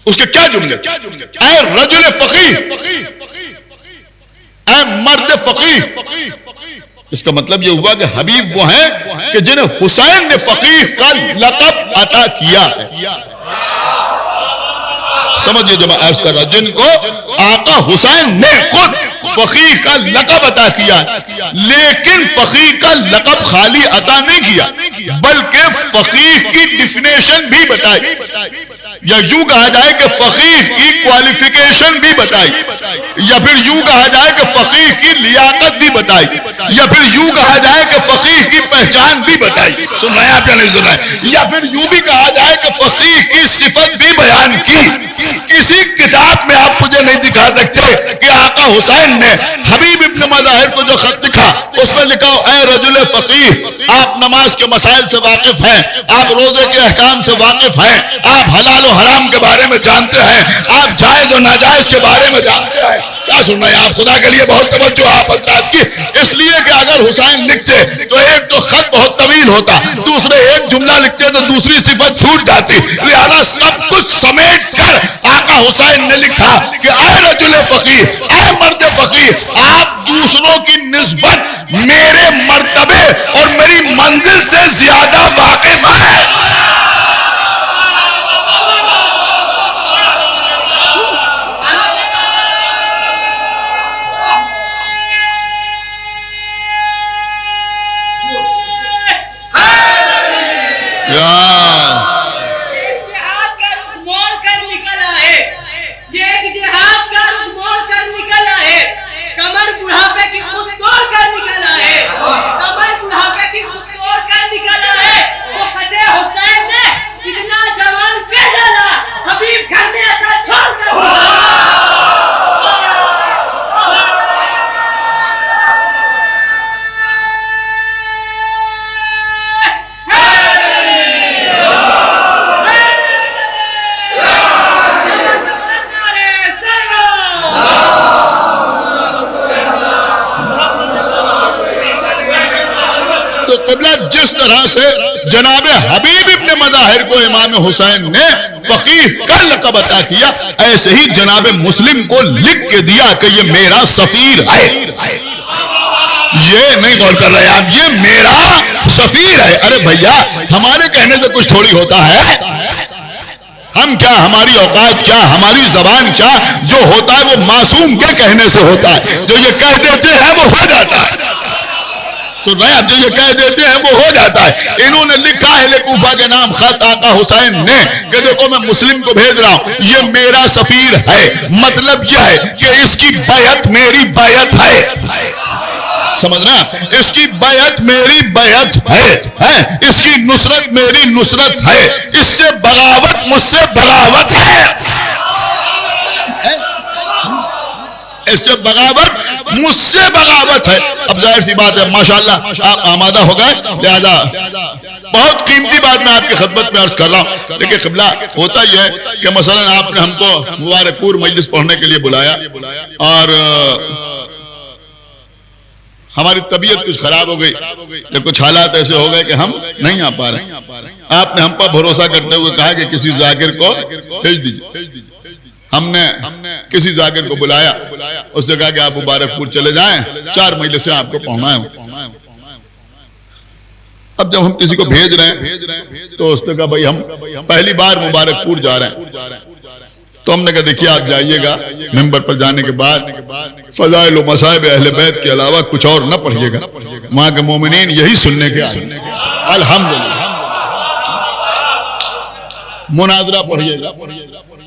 Speaker 1: اس کے کیا جملے؟ اے رجل فقیہ، اے مرد فقیہ. اس کا مطلب یہ ہوا کہ حبیب وہ ہیں کہ جنہیں حسین نے فقیہ کا لقب عطا کیا ہے. سمجھے جو میں عرض کر رہا، جن کو آقا حسین نے خود فقیہ کا لقب عطا کیا ہے. لیکن فقیہ کا لقب خالی عطا نہیں کیا، بلکہ فقیہ کی ڈیفینیشن بھی بتائی، یا یوں کہا جائے کہ فقیہ کی کوالیفیکیشن بھی بتائی، یا پھر یوں کہا جائے کہ فقیہ کی لیاقت بھی بتائی، یا پھر یوں کہا جائے کہ فقیہ کی پہچان بھی بتائی. سن رہے ہیں آپ یا نہیں سن رہے ہیں؟ یا پھر یوں بھی کہا جائے کہ فقیہ کی صفت بھی بیان کی. کسی کتاب میں آپ مجھے نہیں دکھا سکتے کہ آقا حسین نے حبیب ابن مظاہر کو جو خط لکھا اس میں لکھا اے رجل فقیہ، آپ نماز کے مسائل سے واقف ہیں، آپ روزے کے احکام سے واقف ہیں، آپ حلال و حرام کے بارے میں جانتے ہیں، آپ جائز و ناجائز کے بارے میں جانتے ہیں. کیا سن رہے ہیں آپ؟ خدا کے لیے بہت توجہ آپ حضرات کی. اس لیے کہ اگر حسین لکھتے تو ایک تو خط بہت طویل ہوتا، دوسرے ایک جملہ لکھتے تو دوسری صفت چھوٹ جاتی. لہذا سب کچھ سمیٹ کر آقا حسین نے لکھا کہ اے رجل فقیہ، اے مرد فقیہ، آپ دوسروں کی نسبت میرے مرتبے اور میری منزل سے زیادہ واقف ہیں. جس طرح سے جناب حبیب ابن مظاہر کو امام حسین نے فقیہ کا لقب عطا کیا، ایسے ہی جناب مسلم کو لکھ کے دیا کہ یہ میرا سفیر ہے. یہ نہیں غور کر رہے آپ، یہ میرا سفیر ہے. ارے بھیا، ہمارے کہنے سے کچھ تھوڑی ہوتا ہے. ہم کیا، ہماری اوقات کیا، ہماری زبان کیا، جو ہوتا ہے وہ معصوم کے کہنے سے ہوتا ہے. جو یہ کہہ دیتے ہیں وہ ہو جاتا ہے. سن رہے ہیں آپ؟ جو یہ کہہ دیتے ہیں وہ ہو جاتا ہے. انہوں نے لکھا اہل کوفہ کے نام خط آقا حسین نے کہ دیکھو میں مسلم کو بھیج رہا ہوں، یہ میرا سفیر ہے. مطلب یہ ہے کہ اس کی بیعت میری بیعت ہے. سمجھ رہے ہیں؟ اس کی بیعت میری بیعت ہے، اس کی نصرت میری نصرت ہے، اس سے بغاوت مجھ سے بغاوت ہے. اس سے بغاوت مجھ سے بغاوت ہے. اب ظاہر سی بات ہے ماشاءاللہ آپ آمادہ ہو گئے، لہذا بہت قیمتی بات میں آپ کی خدمت میں عرض کر رہا ہوں. لیکن قبلہ ہوتا یہ ہے کہ مثلا آپ نے ہم کو مبارک پور مجلس پڑھنے کے لیے بلایا اور ہماری طبیعت کچھ خراب ہو گئی یا کچھ حالات ایسے ہو گئے کہ ہم نہیں آ پا رہے. آپ نے ہم پر بھروسہ کرتے ہوئے کہا کہ کسی ذاکر کو بھیج دیجیے. ہم نے کسی ذاکر کو بلایا، اس نے کہا کہ آپ مبارک پور چلے جائیں، 4 مجلسیں آپ کو پڑھنا ہے. اب جب ہم کسی کو بھیج رہے ہیں تو اس نے کہا بھائی ہم پہلی بار مبارک پور جا رہے ہیں. تو ہم نے کہا دیکھیے آپ جائیے گا، ممبر پر جانے کے بعد فضائل و مصائب اہل بیت کے علاوہ کچھ اور نہ پڑھیے گا. وہاں کے مومنین یہی سننے کے آئے. الحمدللہ. مناظرہ پڑھیے گا،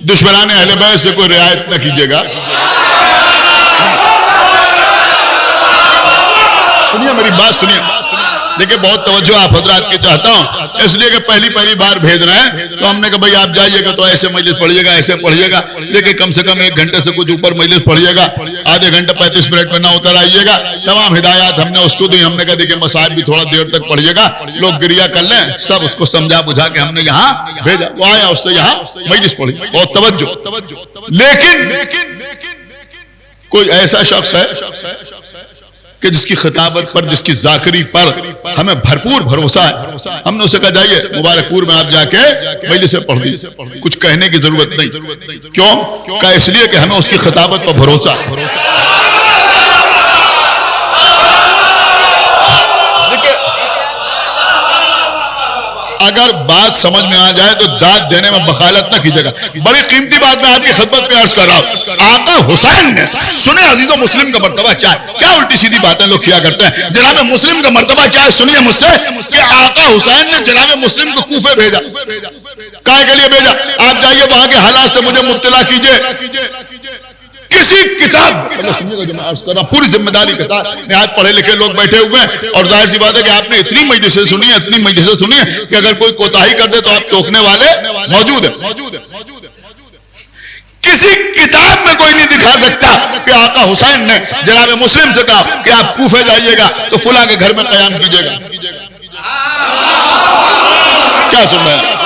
Speaker 1: دشمنان اہل بیت سے کوئی رعایت نہ کیجیے گا. سنیے میری بات سنیے. دیکھیں بہت توجہ آپ حضرات کے چاہتا ہوں، اس لیے کہ پہلی بار بھیج رہے ہیں تو ہم نے کہا بھائی آپ جائیے گا تو ایسے مجلس پڑھیے گا، ایسے پڑھیے گا، لیکن کم سے کم 1 گھنٹے سے کچھ اوپر مجلس پڑھیے گا. آدھے گھنٹے 35 منٹ میں نہ اتر آئیے گا. تمام ہدایات ہم نے اس کو دی. ہم نے کہا دیکھیں مصائب بھی تھوڑا دیر تک پڑھیے گا، لوگ گریہ کر لیں. سب اس کو سمجھا بجھا کے ہم نے یہاں بھیجا. وہ آیا، اس سے یہاں مجلس پڑھی. بہت توجہ. لیکن کوئی ایسا شخص ہے کہ جس کی خطابت پر، جس کی ذاکری پر ہمیں بھرپور بھروسہ ہے. ہم نے اسے کہا جائیے مبارک پور میں آپ جا کے مجلس سے پڑھ دیجیے، کچھ کہنے کی ضرورت نہیں. کیوں؟ کہ اس لیے کہ ہمیں اس کی خطابت پر بھروسہ ہے. اگر بات سمجھ میں آ جائے تو داد دینے میں بخالت نہ کیجیے گا. بڑی قیمتی بات میں آپ کی خدمت میں عرض کر رہا ہوں. آقا حسین نے سنے عزیزوں مسلم کا مرتبہ کیا ہے. کیا الٹی سیدھی باتیں لوگ کیا کرتے ہیں. جناب مسلم کا مرتبہ کیا ہے سنیے مجھ سے کہ آقا حسین نے جناب مسلم کو کوفے بھیجا. کہے کے لیے بھیجا؟ آپ جائیے وہاں کے حالات سے مجھے مطلع کیجیے. کسی کتاب سنیے گا جو میں عرض کر رہا ہوں، پوری ذمہ داری کے ساتھ. نہایت پڑھے لکھے لوگ بیٹھے ہوئے ہیں اور ظاہر سی بات ہے کہ آپ نے اتنی مجلسیں سنی کہ اگر کوئی کوتاہی کر دے تو آپ ٹوکنے والے موجود ہیں. کسی کتاب میں کوئی نہیں دکھا سکتا کہ آقا حسین نے جناب مسلم سے کہا کہ آپ کوفے جائیے گا تو فلاں کے گھر میں قیام کیجیے گا. کیا سن رہے ہیں؟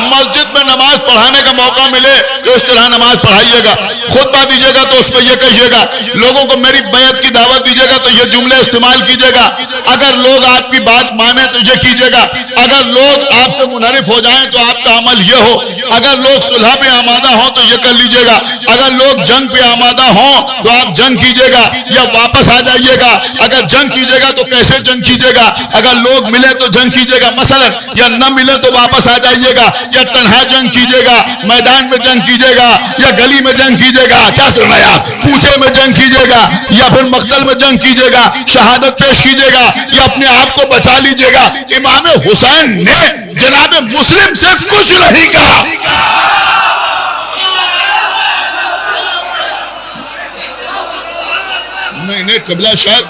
Speaker 1: مسجد میں نماز پڑھانے کا موقع ملے تو اس طرح نماز پڑھائیے گا. خطبہ دیجیے گا تو اس میں یہ کہیے گا. لوگوں کو میری بیعت کی دعوت دیجیے گا تو یہ جملے استعمال کیجیے گا. اگر لوگ آپ کی بات مانیں تو یہ کیجیے گا. اگر لوگ آپ سے منحرف ہو جائیں تو آپ کا عمل یہ ہو. اگر لوگ صلح پہ آمادہ ہوں تو یہ کر لیجیے گا. اگر لوگ جنگ پہ آمادہ ہوں تو آپ جنگ کیجیے گا یا واپس آ جائیے گا. اگر جنگ کیجیے گا تو کیسے جنگ کیجیے گا. اگر لوگ ملے تو جنگ کیجیے گا مثلا، یا نہ ملے تو واپس آ جائیے گا. یا تنہا جنگ کیجیے گا، میدان میں جنگ کیجیے گا، یا گلی میں جنگ کیجیے گا. کیا سن رہے ہیں آپ؟ کوچے میں جنگ کیجیے گا یا پھر مقتل میں جنگ کیجیے گا. شہادت پیش کیجیے گا یا اپنے آپ کو بچا لیجیے گا. امام حسین نے جناب مسلم سے کچھ نہیں کہا. نہیں قبلہ شاید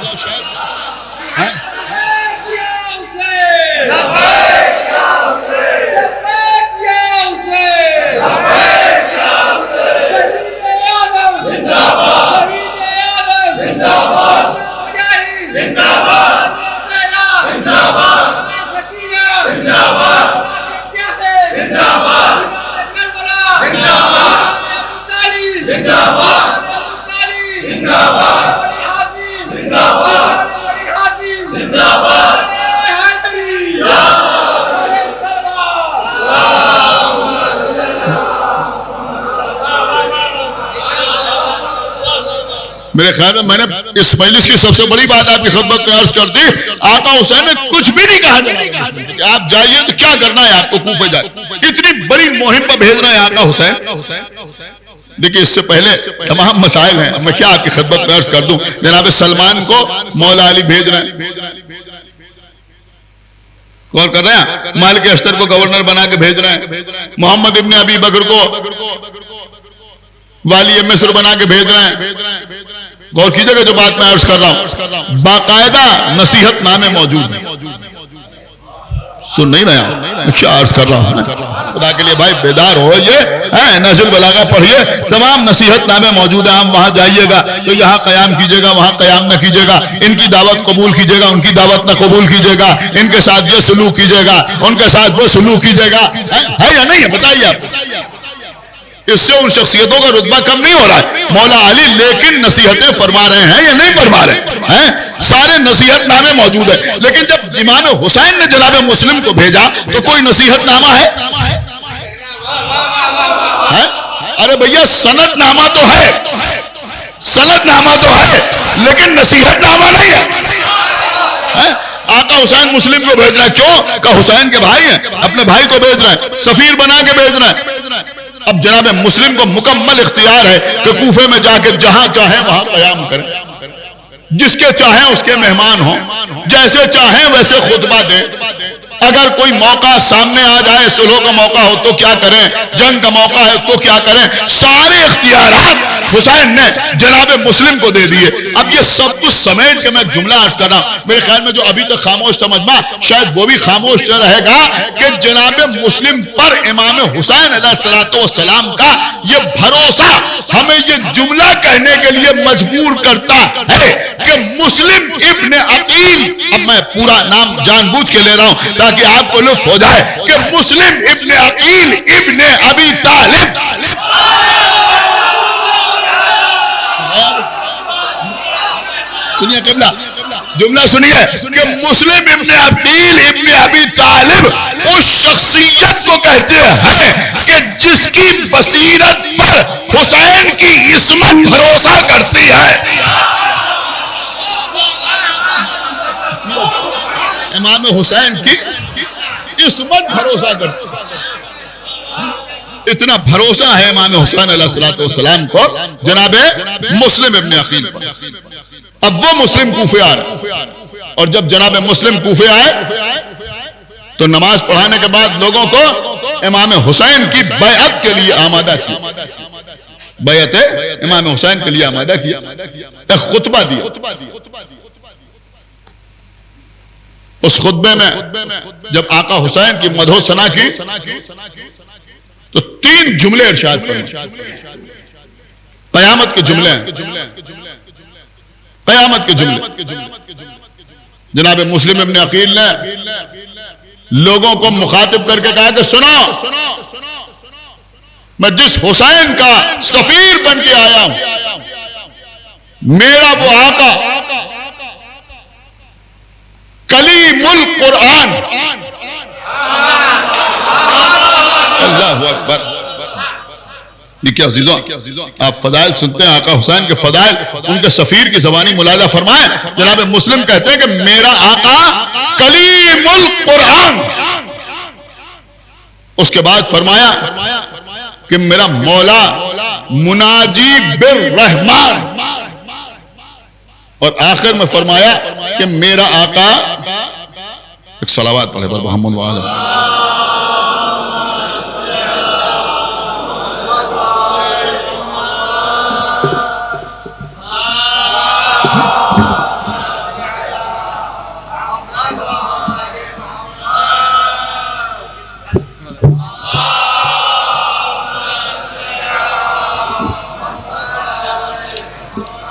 Speaker 1: میرے خیال میں نے اس مجلس کی سب سے بڑی بات آپ کی خدمت میں عرض کر دی. آقا حسین نے کچھ بھی نہیں کہا کہ آپ جائیے تو کیا کرنا ہے آپ کو کوفے جائے. اتنی بڑی مہم پر بھیج رہے ہیں آقا حسین. دیکھیں اس سے پہلے تمام مسائل ہیں. میں کیا آپ کی خدمت میں عرض کر دوں. جناب سلمان کو مولا علی بھیج رہے ہیں, غور کر رہے ہیں. مالک اشتر کو گورنر بنا کے بھیج رہے ہیں. محمد ابن ابی بکر کو والی مصر بنا کے بھیج رہے ہیں. غور کیجئے گا جو بات میں عرض کر رہا ہوں, باقاعدہ نصیحت نامے موجود ہیں. سن نہیں رہے ہیں کیا عرض کر رہا ہوں. خدا کے لیے بھائی بیدار ہوئیے, نہج البلاغہ پڑھیے, تمام نصیحت نامے موجود ہیں. آپ وہاں جائیے گا تو یہاں قیام کیجئے گا, وہاں قیام نہ کیجئے گا, ان کی دعوت قبول کیجئے گا, ان کی دعوت نہ قبول کیجئے گا, ان کے ساتھ یہ سلوک کیجئے گا, ان کے ساتھ وہ سلوک کیجئے گا. ہے یا نہیں ہے بتائیے آپ. اس سے ان شخصیتوں کا رتبہ کم نہیں ہو رہا ہے. مولا علی لیکن نصیحتیں فرما رہے ہیں یا نہیں فرما رہے ہیں. سارے نصیحت نامے موجود ہیں. لیکن جب امام حسین نے جناب مسلم کو بھیجا تو کوئی نصیحت نامہ ہے؟ ارے بھیا سند نامہ تو ہے, سند نامہ تو ہے, لیکن نصیحت نامہ نہیں ہے. آقا حسین مسلم کو بھیج رہے ہیں. کیوں کہ حسین کے بھائی ہیں, اپنے بھائی کو بھیج رہے ہیں, سفیر بنا کے بھیج رہے ہیں. اب جناب مسلم کو مکمل اختیار ہے کہ کوفے میں جا کے جہاں چاہیں وہاں قیام کریں, جس کے چاہیں اس کے مہمان ہوں, جیسے چاہیں ویسے خطبہ دیں. اگر کوئی موقع سامنے آ جائے, صلح کا موقع ہو تو کیا کریں, جنگ کا موقع ہے تو کیا کریں, سارے اختیارات حسین نے جناب مسلم کو دے دیے. اب یہ سب کچھ سمیٹ کے میں جملہ عرض کر رہا ہوں. میرے خیال میں جو ابھی تک خاموش تھا مجمع, شاید وہ بھی خاموش رہے گا کہ جناب مسلم پر امام حسین علیہ السلام کا یہ بھروسہ ہمیں یہ جملہ کہنے کے لیے مجبور کرتا ہے کہ مسلم ابن عقیل, اب میں پورا نام جان بوجھ کے لے رہا ہوں تاکہ آپ کو لطف ہو جائے, کہ مسلم ابن عقیل ابن ابی طالب, سنیے قبلہ جملہ سنیے, کہ مسلم ابن عقیل ابن ابی طالب اس شخصیت کو کہتے ہیں کہ جس کی بصیرت پر حسین کی عصمت بھروسہ کرتی ہے. امام حسین کی عصمت بھروسہ کرتی ہے. اتنا بھروسہ ہے امام حسین علیہ السلام کو جناب مسلم ابن عقیل پر. اب وہ مسلم کوفے آ رہے, اور جب جناب مسلم کوفے آئے تو نماز پڑھانے کے بعد لوگوں کو امام حسین کی بیعت کے لیے آمادہ کیا. بیعت امام حسین کے لیے آمادہ کیا, ایک خطبہ دیا. اس خطبے میں جب آقا حسین کی مدح و ثنا کی تو 3 جملے ارشاد فرمائے. قیامت کے جملے ہیں, قیامت کے جملے. جناب مسلم ابن عقیل نے لوگوں کو مخاطب کر کے کہا کہ سنو, میں جس حسین کا سفیر بن کے آیا ہوں, میرا وہ آقا کلیم القرآن, اللہ اکبر. یہ کیا عزیزوں, آپ فضائل سنتے ہیں آقا حسین کے فضائل, ان کے سفیر کی زبانی ملاحظہ فرمائیں. جناب مسلم کہتے ہیں کہ میرا آقا کلیم القرآن. اس کے بعد فرمایا کہ میرا مولا مناجی بالرحمان, اور آخر میں فرمایا کہ میرا آقا, ایک صلوات پڑھے محمد وآلہ.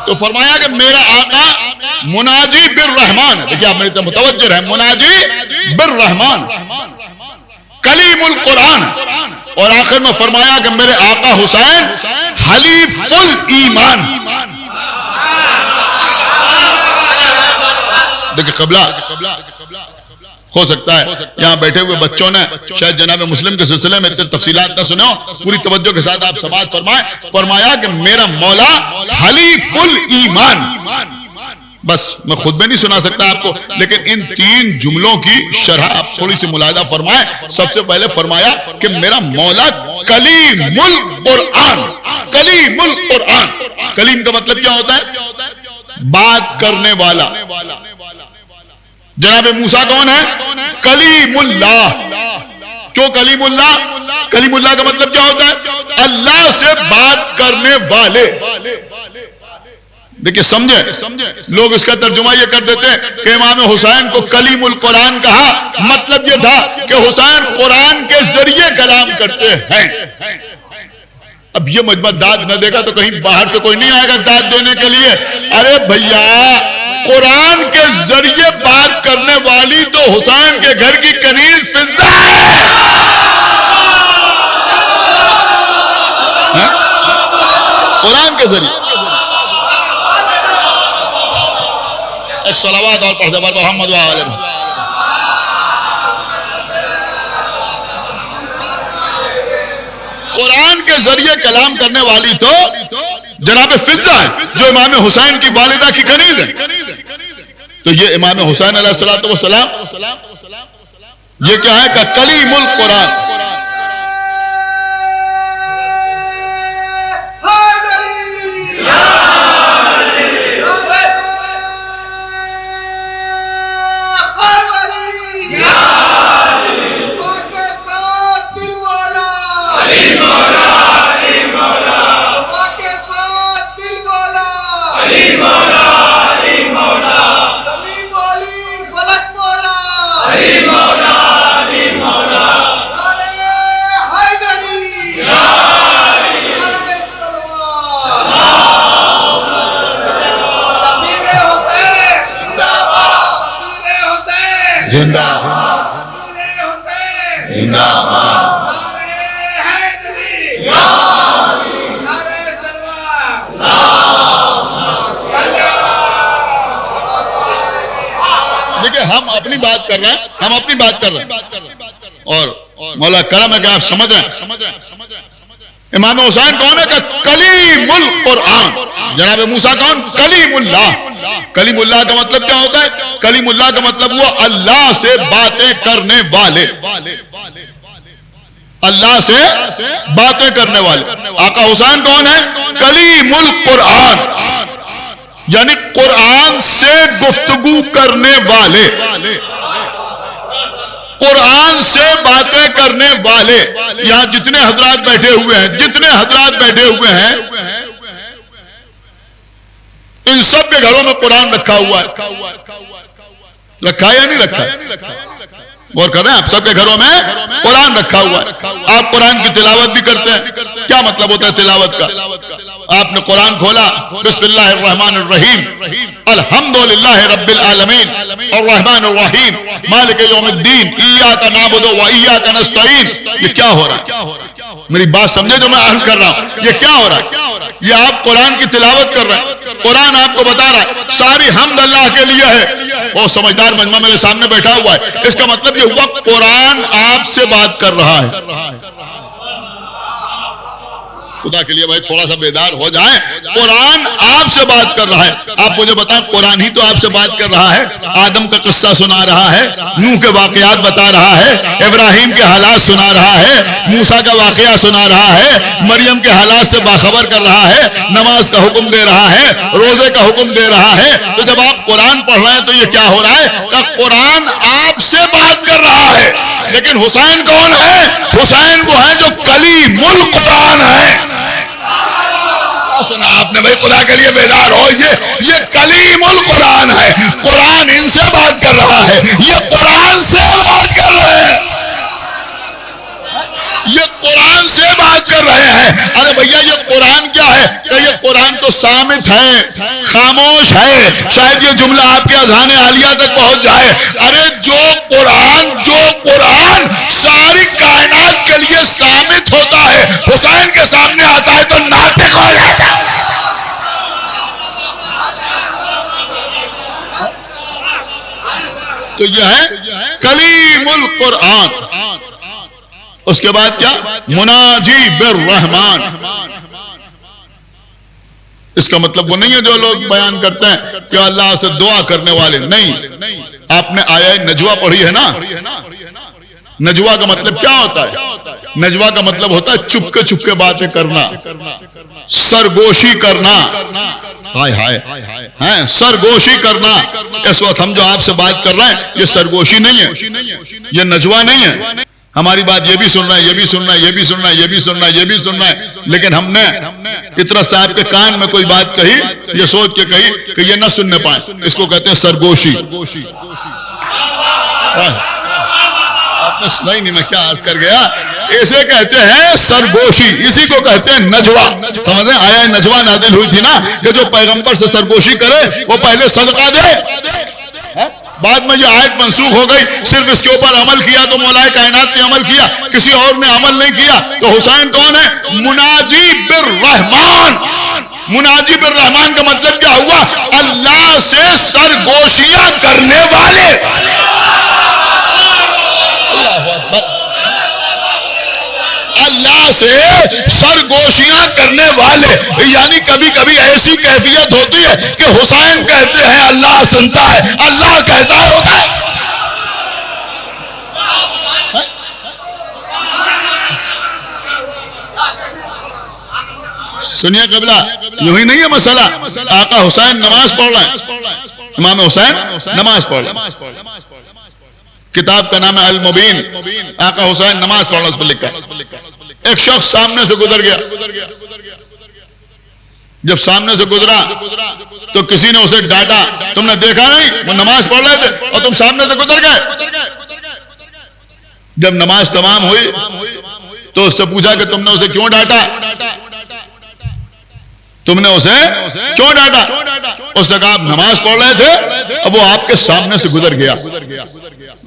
Speaker 1: تو فرمایا کہ میرا آقا مناجی بالرحمان, دیکھیں آپ میری طرف متوجہ رہے, مناجی بالرحمان کلیم القرآن, اور آخر میں فرمایا کہ میرے آقا حسین حلیف الایمان. دیکھیں قبلہ, ہو سکتا ہے یہاں بیٹھے ہوئے بچوں نے شاید جناب مسلم کے سلسلے میں اتنے تفصیلات نہ سنے ہو, پوری توجہ کے ساتھ آپ سماعت فرمائیں. فرمایا کہ میرا مولا حلیف الایمان, بس میں خود میں نہیں سنا سکتا آپ کو، لیکن ان 3 جملوں کی شرح آپ تھوڑی سی ملاحظہ فرمائیں۔ سب سے پہلے فرمایا کہ میرا مولا کلیم القرآن، کلیم القرآن، کلیم کا مطلب کیا ہوتا ہے؟ بات کرنے والا۔ جناب موسیٰ کون ہے؟ کلیم اللہ۔ کیوں کلیم اللہ؟ کلیم اللہ کا مطلب کیا ہوتا ہے؟ اللہ سے بات کرنے والے۔ دیکھیں سمجھیں، لوگ اس کا ترجمہ یہ کر دیتے ہیں کہ امام حسین کو کلیم القرآن کہا، مطلب یہ تھا کہ حسین قرآن کے ذریعے کلام کرتے ہیں۔ اب یہ مجمع داد نہ دے گا تو کہیں باہر سے کوئی نہیں آئے گا داد دینے کے لیے۔ ارے بھیا، قرآن کے ذریعے بات کرنے والی تو حسین کے گھر کی کنیز فضہ ہے۔ قرآن کے ذریعے ایک صلوات اور پڑھ دے محمد و آل محمد۔ قرآن کے ذریعے کلام کرنے والی تو جناب فضہ ہے، جو امام حسین کی والدہ کی کنیز ہے۔ تو یہ امام حسین علیہ السلام یہ کیا ہے کہ کلیم القرآن۔ زندہ دیکھیں ہم اپنی بات کر رہے ہیں، اور مولا کرم ہے کہ آپ سمجھ رہے ہیں۔ امام حسین کون ہے کہ کلیم القرآن۔ جناب موسیٰ کون؟ کلیم اللہ۔ کلیم اللہ کا مطلب کیا ہوتا ہے؟ کلیم اللہ کا مطلب وہ اللہ سے باتیں کرنے والے، اللہ سے باتیں کرنے والے۔ آقا حسین کون ہے؟ کلیم القرآن، یعنی قرآن سے گفتگو کرنے والے، قرآن سے باتیں کرنے والے۔ یہاں جتنے حضرات بیٹھے ہوئے ہیں ان سب کے گھروں میں قرآن رکھا ہوا ہے، رکھا ہے یا نہیں رکھا ہے؟ غور کر رہے ہیں؟ آپ سب کے گھروں میں قرآن رکھا ہوا ہے۔ آپ قرآن کی تلاوت بھی کرتے ہیں۔ کیا مطلب ہوتا ہے تلاوت کا؟ آپ نے قرآن کھولا، بسم اللہ الرحمن الرحیم، الحمدللہ رب العالمین الرحمن الرحیم مالک یوم الدین ایاک نعبد و ایاک نستعین۔ یہ کیا ہو رہا ہے؟ میری بات سمجھے جو میں عرض کر رہا ہوں؟ یہ کیا ہو رہا ہے؟ یہ آپ قرآن کی تلاوت کر رہے ہیں، قرآن آپ کو بتا رہا ہے ساری حمد اللہ کے لیے ہے۔ وہ سمجھدار مجمع میرے سامنے بیٹھا ہوا ہے، اس کا مطلب یہ ہوا قرآن آپ سے بات کر رہا ہے۔ خدا کے لیے بھائی تھوڑا سا بیدار ہو جائیں۔ قرآن آپ سے بات کر رہا ہے۔ آپ مجھے بتائیں، قرآن ہی تو آپ سے بات کر رہا ہے۔ آدم کا قصہ سنا رہا ہے، نوح کے واقعات بتا رہا ہے، ابراہیم کے حالات سنا رہا ہے، موسیٰ کا واقعہ سنا رہا ہے، مریم کے حالات سے باخبر کر رہا ہے، نماز کا حکم دے رہا ہے، روزے کا حکم دے رہا ہے۔ تو جب آپ قرآن پڑھ رہے ہیں تو یہ کیا ہو رہا ہے کہ قرآن آپ سے بات کر رہا ہے۔ لیکن حسین کون ہے؟ حسین وہ ہے جو کلیم القرآن ہے۔ سنا آپ نے بھائی، خدا کے لیے بیدار ہو، یہ کلیم القرآن ہے۔ قرآن ان سے بات کر رہا ہے، یہ قرآن سے بات کر رہے ہیں، یہ قرآن سے بات کر رہے ہیں۔ ارے بھیا یہ قرآن کیا ہے؟ کہ یہ قرآن تو صامت ہے، خاموش ہے۔ شاید یہ جملہ آپ کے اذہان عالیہ تک پہنچ جائے۔ ارے جو قرآن ساری کائنات کے لیے صامت ہوتا ہے، حسین کے سامنے آتا ہے تو ناطق ہو جاتا ہے۔ تو یہ ہے کلیم القرآن۔ اس کے بعد کیا؟ مناجی بالرحمان، اس کا مطلب وہ نہیں ہے جو لوگ بیان کرتے ہیں کہ اللہ سے دعا کرنے والے، نہیں، آپ نے آیہ نجوہ پڑھی ہے نا، نجوہ کا مطلب کیا ہوتا ہے؟ نجوہ کا مطلب ہوتا ہے چپ کے باتیں کرنا، سرگوشی کرنا، ہائے سرگوشی کرنا۔ اس وقت ہم جو آپ سے بات کر رہے ہیں یہ سرگوشی نہیں ہے، یہ نجوہ نہیں ہے۔ ہماری بات یہ بھی سن رہا ہے، یہ بھی سن رہا ہے، یہ بھی سن رہا ہے، یہ بھی سن رہا ہے، یہ بھی سن رہا ہے، لیکن ہم نے اترا صاحب کے کان میں کوئی بات کہی، یہ سوچ کے کہی کہ یہ نہ سننے پائیں، اس کو کہتے ہیں سرگوشی۔ آپ نے سنا ہی نہیں میں کیا عرض کر گیا، اسے کہتے ہیں سرگوشی، اسی کو کہتے ہیں نجوہ۔ سمجھیں آیا نجوہ نازل ہوئی تھی نا کہ جو پیغمبر سے سرگوشی کرے وہ پہلے صدقہ دے، بعد میں یہ آیت منسوخ ہو گئی، صرف اس کے اوپر عمل کیا تو مولا کائنات نے عمل کیا، کسی اور نے عمل نہیں کیا۔ تو حسین کون ہے؟ مناجی بالرحمان۔ مناجی بالرحمان کا مطلب کیا ہوا؟ اللہ سے سرگوشیاں کرنے والے۔ اللہ اکبر، اللہ سے سرگوشیاں کرنے والے، یعنی کبھی کبھی ایسی کیفیت ہوتی ہے کہ حسین کہتے ہیں اللہ سنتا ہے، اللہ کہتا ہے ہوتا ہے۔ سنیے قبلہ، یوں ہی نہیں ہے مسئلہ، آقا حسین نماز پڑھ رہے ہیں، امام حسین نماز پڑھ رہے ہیں، کتاب کا نام ہے المبین، آقا حسین نماز پڑھ رہے ہیں، اس پر لکھا ہے۔ ایک شخص سامنے سے گزر گیا، جب سامنے سے گزرا تو کسی نے اسے ڈانٹا، تم نے دیکھا نہیں وہ نماز پڑھ رہے تھے اور تم سامنے سے گزر گئے۔ جب نماز تمام ہوئی تو اس سے پوچھا کہ تم نے اسے کیوں ڈانٹا، تم نے اسے کیوں ڈانٹا؟ اس نے کہا نماز پڑھ رہے تھے، اب وہ آپ کے سامنے سے گزر گیا۔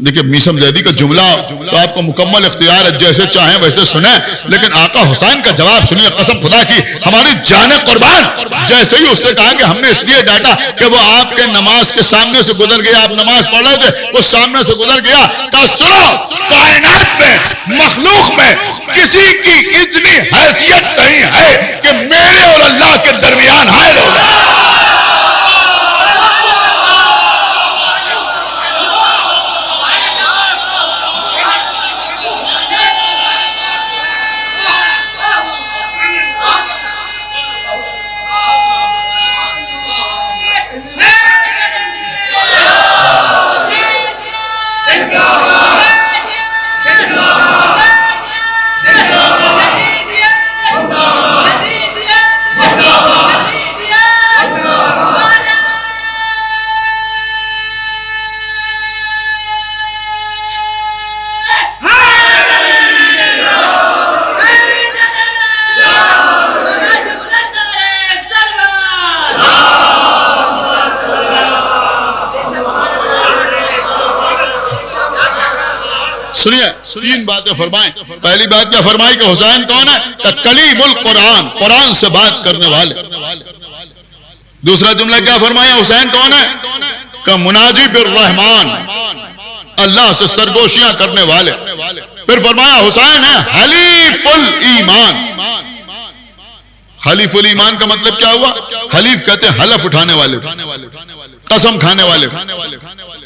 Speaker 1: دیکھیں میثم زیدی کا جملہ تو آپ کو مکمل اختیار ہے، جیسے چاہیں ویسے سنیں، لیکن آقا حسین کا جواب سنیے، قسم خدا کی ہماری جانیں قربان۔ جیسے ہی اس نے کہا کہ ہم نے اس لیے ڈانٹا کہ وہ آپ کے نماز کے سامنے سے گزر گیا، آپ نماز پڑھ رہے تھے وہ سامنے سے گزر گیا، کہا سنو، کائنات میں مخلوق میں کسی کی اتنی حیثیت نہیں ہے کہ میرے اور اللہ کے درمیان حائل ہو جائے۔ سنیے تین باتیں فرمائیں۔ پہلی بات کیا فرمائی کہ حسین کون ہے؟ کہ کلیم القرآن، قرآن سے بات کرنے والے۔ دوسرا جملہ کیا فرمایا؟ حسین کون ہے؟ کہ مناجی بالرحمان، اللہ سے سرگوشیاں کرنے والے۔ پھر فرمایا حسین ہے حلیف الایمان۔ حلیف الایمان کا مطلب کیا ہوا؟ حلیف کہتے ہیں حلف اٹھانے والے، قسم کھانے والے،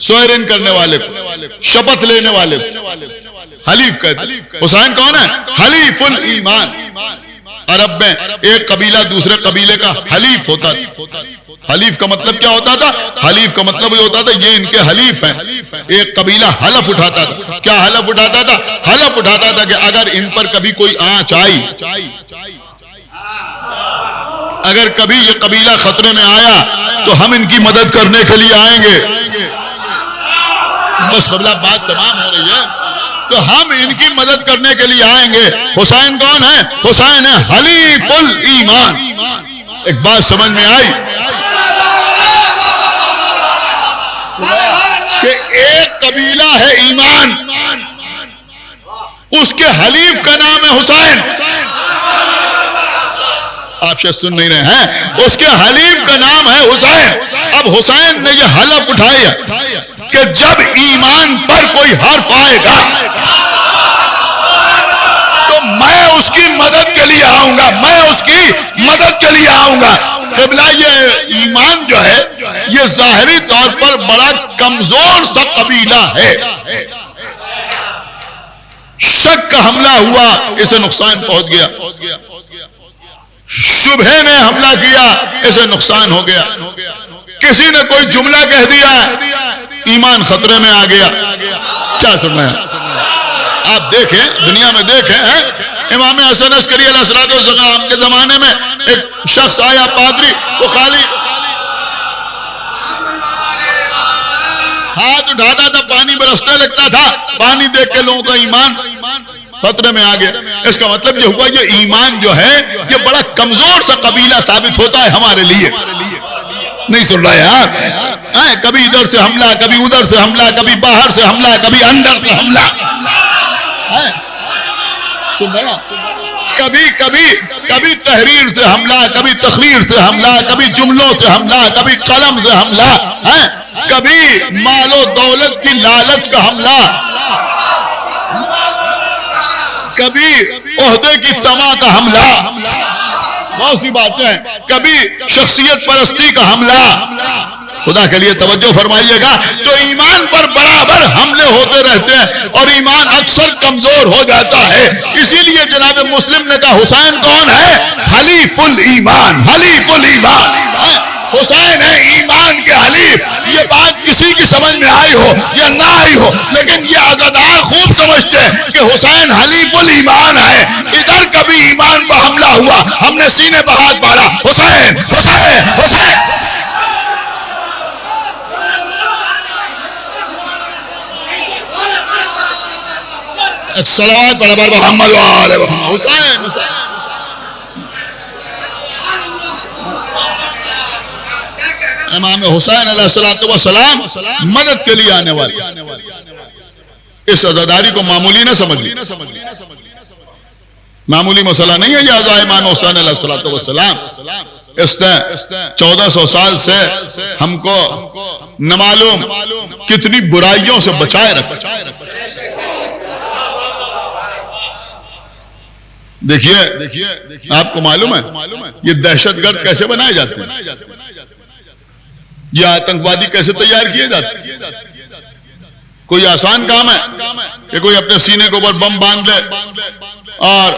Speaker 1: سوئرن کرنے والے، شپت لینے والے، حلیف کہتے ہیں۔ حسین کون ہے؟ حلیف الایمان۔ عرب میں ایک قبیلہ دوسرے قبیلے کا حلیف ہوتا تھا۔ حلیف کا مطلب کیا ہوتا تھا؟ حلیف کا مطلب یہ ہوتا تھا یہ ان کے حلیف ہیں۔ ایک قبیلہ حلف اٹھاتا تھا۔ کیا حلف اٹھاتا تھا؟ حلف اٹھاتا تھا کہ اگر ان پر کبھی کوئی آنچ آئی، اگر کبھی یہ قبیلہ خطرے میں آیا تو ہم ان کی مدد کرنے کے لیے آئیں گے۔ بس قبلہ بات تمام ہو رہی ہے، تو ہم ان کی مدد کرنے کے لیے آئیں گے۔ حسین کون ہے؟ حسین ہے حلیف الایمان۔ ایک بات سمجھ میں آئی کہ ایک قبیلہ ہے ایمان، اس کے حلیف کا نام ہے حسین۔ آپ شاید سن نہیں رہے ہیں، اس کے حلیف کا نام ہے حسین۔ اب حسین نے یہ حلف اٹھایا کہ جب ایمان پر کوئی حرف آئے گا تو میں اس کی مدد کے لیے آؤں گا، میں اس کی مدد کے لیے آؤں گا۔ قبلہ یہ ایمان جو ہے یہ ظاہری طور پر بڑا کمزور سا قبیلہ ہے، شک کا حملہ ہوا اسے نقصان پہنچ گیا، شبہ نے حملہ کیا اسے نقصان ہو گیا، کسی نے کوئی جملہ کہہ دیا ایمان خطرے میں آ گیا۔ کیا سمجھا؟ آپ دیکھیں دنیا میں دیکھیں، امام حسن عسکری علیہ السلام کے زمانے میں ایک شخص آیا پادری، وہ خالی ہاتھ اٹھاتا تھا پانی برسنے لگتا تھا، پانی دیکھ کے لوگوں کا ایمان خطرے میں آ گیا۔ اس کا مطلب یہ ہوا یہ ایمان جو ہے یہ بڑا کمزور سا قبیلہ ثابت ہوتا ہے ہمارے لیے۔ نہیں سن رہے ہیں؟ کبھی ادھر سے حملہ، کبھی ادھر سے حملہ، کبھی باہر سے حملہ، کبھی اندر سے حملہ، سن رہے ہیں؟ کبھی تحریر سے حملہ، کبھی تقریر سے حملہ، کبھی جملوں سے حملہ، کبھی قلم سے حملہ، کبھی مال و دولت کی لالچ کا حملہ، کبھی عہدے کی طمع کا حملہ، بہت سی باتیں ہیں، کبھی شخصیت پرستی کا حملہ۔ خدا کے لیے توجہ فرمائیے گا، تو ایمان پر برابر حملے ہوتے رہتے ہیں اور ایمان اکثر کمزور ہو جاتا ہے۔ اسی لیے جناب مسلم نے کہا حسین کون ہے؟ حلیف الایمان، حلیف الایمان، حسین ہے ایمان کے حلیف۔ یہ بات کسی کی سمجھ میں آئی ہو یا نہ آئی ہو، لیکن یہ عزادار خوب سمجھتے ہیں کہ حسین حلیف الایمان ہے۔ ادھر کبھی ایمان پر حملہ ہوا، ہم نے سینے پر ہاتھ مارا، حسین حسین حسین۔ صلوات پڑھ بر محمد وآل محمد۔ حسین حسین امام حسین علیہ السلام مدد کے لیے آنے والے، اس عزاداری کو معمولی نہ سمجھ لی، معمولی مسئلہ نہیں ہے یہ عزا امام حسین علیہ السلام۔ اس نے 1400 سال سے ہم کو نہ معلوم کتنی برائیوں سے بچائے رکھا۔ دیکھیے آپ کو معلوم ہے یہ دہشت گرد کیسے بنائے جاتے ہیں، یہ آتنکوادی کیسے تیار کیے جاتے ہیں۔ کوئی آسان کام ہے کہ کوئی اپنے سینے کے اوپر بم باندھ لے اور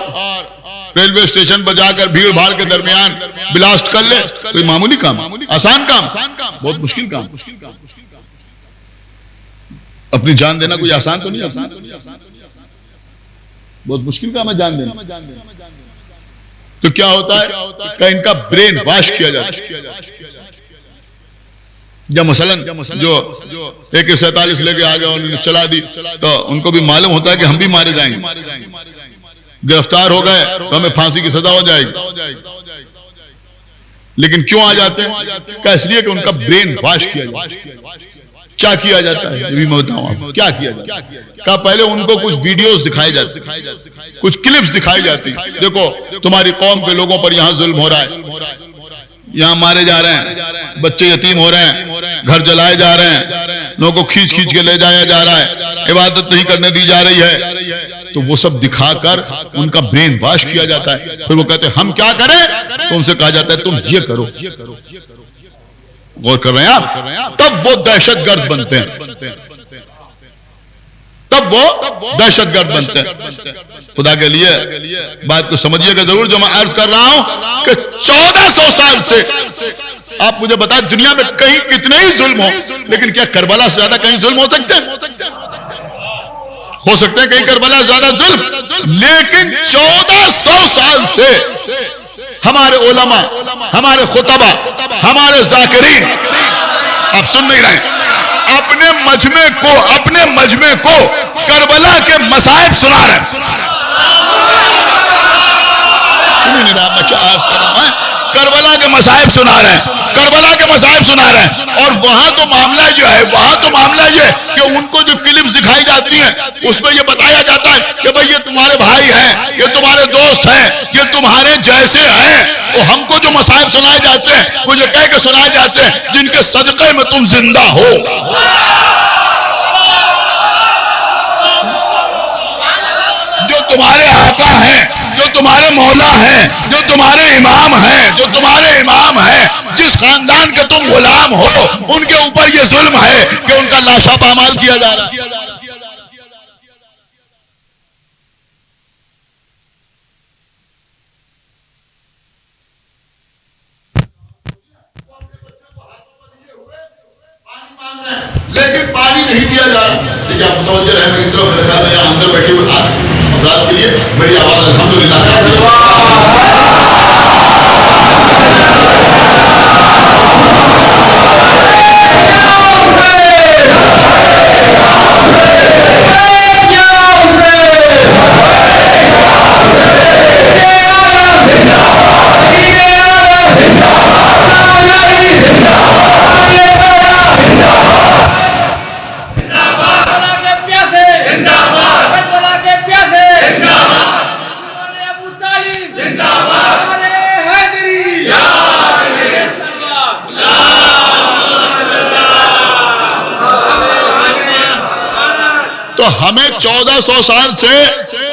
Speaker 1: ریلوے اسٹیشن پر جا کر بھیڑ بھاڑ کے درمیان بلاسٹ کر لے؟ کوئی معمولی کام، آسان کام، بہت مشکل کام۔ اپنی جان دینا کوئی آسان تو نہیں ہے، بہت مشکل کام ہے جان دینا۔ تو کیا ہوتا ہے کہ ان کا برین واش کیا جاتا ہے۔ جب مثلاً جو AK-47 لے کے آ گیا انہوں نے چلا دی تو ان کو بھی معلوم ہوتا ہے کہ ہم بھی مارے جائیں گے، گرفتار ہو گئے تو ہمیں پھانسی کی سزا ہو جائے گی، لیکن کیوں آ جاتے ہیں؟ کہ اس لیے کہ ان کا برین واش کیا جاتا ہے۔ کیا کیا جاتا ہے یہ بھی میں بتاؤں آپ کو، کیا کیا جاتا ہے؟ کہ پہلے ان کو کچھ ویڈیوز دکھائی جاتی، کچھ کلپس دکھائی جاتی، دیکھو تمہاری قوم کے لوگوں پر یہاں ظلم ہو رہا ہے، یہاں مارے جا رہے ہیں، بچے یتیم ہو رہے ہیں، گھر جلائے جا رہے ہیں، لوگوں کو کھینچ کے لے جایا جا رہا ہے، عبادت نہیں کرنے دی جا رہی ہے، تو وہ سب دکھا کر ان کا برین واش کیا جاتا ہے۔ پھر وہ کہتے ہیں ہم کیا کریں؟ تو ان سے کہا جاتا ہے تم یہ کرو۔ غور کر رہے ہیں آپ؟ تب وہ دہشت گرد بنتے ہیں، تب وہ دہشت گرد بنتے ہیں۔ خدا کے لیے بات کو سمجھیے گا ضرور جو میں عرض کر رہا ہوں کہ 1400 سال سے آپ مجھے بتائیں دنیا میں کہیں کتنے ہی ظلم ہو، لیکن کیا کربلا سے زیادہ کہیں ظلم ہو سکتے ہیں؟ ہو سکتے ہیں کہیں کربلا زیادہ ظلم، لیکن 1400 سال سے ہمارے علماء، ہمارے خطبہ، ہمارے ذاکرین، آپ سن نہیں رہے، اپنے مجمع کو کربلا کے مصائب سنا رہے ہیں۔ سنی نہیں رہا میں کیا عرض کر رہا ہوں، کربلا کے مصائب سنا رہے ہیں، کربلا کے مصائب سنا رہے ہیں۔ اور وہاں تو معاملہ یہ ہے کہ ان کو جو کلپس دکھائی جاتی ہیں اس میں یہ بتایا جاتا ہے کہ بھئی یہ تمہارے بھائی ہیں، یہ تمہارے دوست ہیں، یہ تمہارے جیسے ہیں۔ وہ ہم کو جو مصائب سنائے جاتے ہیں وہ یہ کہہ کے سنائے جاتے ہیں جن کے صدقے میں تم زندہ ہو۔ جو تمہارے آقا ہیں، جو تمہارے مولا ہیں، جو تمہارے امام ہیں، جس خاندان کے تم غلام ہو، ان کے اوپر یہ ظلم ہے کہ ان کا لاشا پامال کیا جا رہا ہے. لیکن پانی نہیں دیا جا رہا. ٹھیک ہے، متوجہ رہے میری طرف. میرے خیال میں یہاں اندر بیٹھے ہوئے افراد کے لیے میری آواز الحمدللہ کافی تو ہمیں 1400 سال سے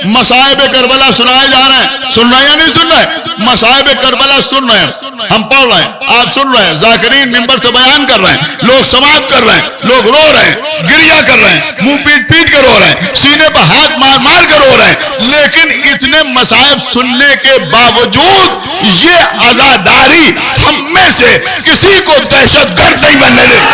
Speaker 1: مصائب کربلا سنائے جا رہے ہیں. سن رہے ہیں یا نہیں سن رہے؟ مصائب کربلا سن رہے ہیں، ہم پڑھ رہے ہیں، آپ سن رہے ہیں، ذاکرین ممبر سے بیان کر رہے ہیں، لوگ سماعت کر رہے ہیں، لوگ رو رہے ہیں، گریہ کر رہے ہیں، منہ پیٹ پیٹ کر رو رہے ہیں، سینے پر ہاتھ مار مار کر رو رہے ہیں. لیکن اتنے مصائب سننے کے باوجود یہ عزاداری ہم میں سے کسی کو دہشت گرد نہیں بننے دیتی.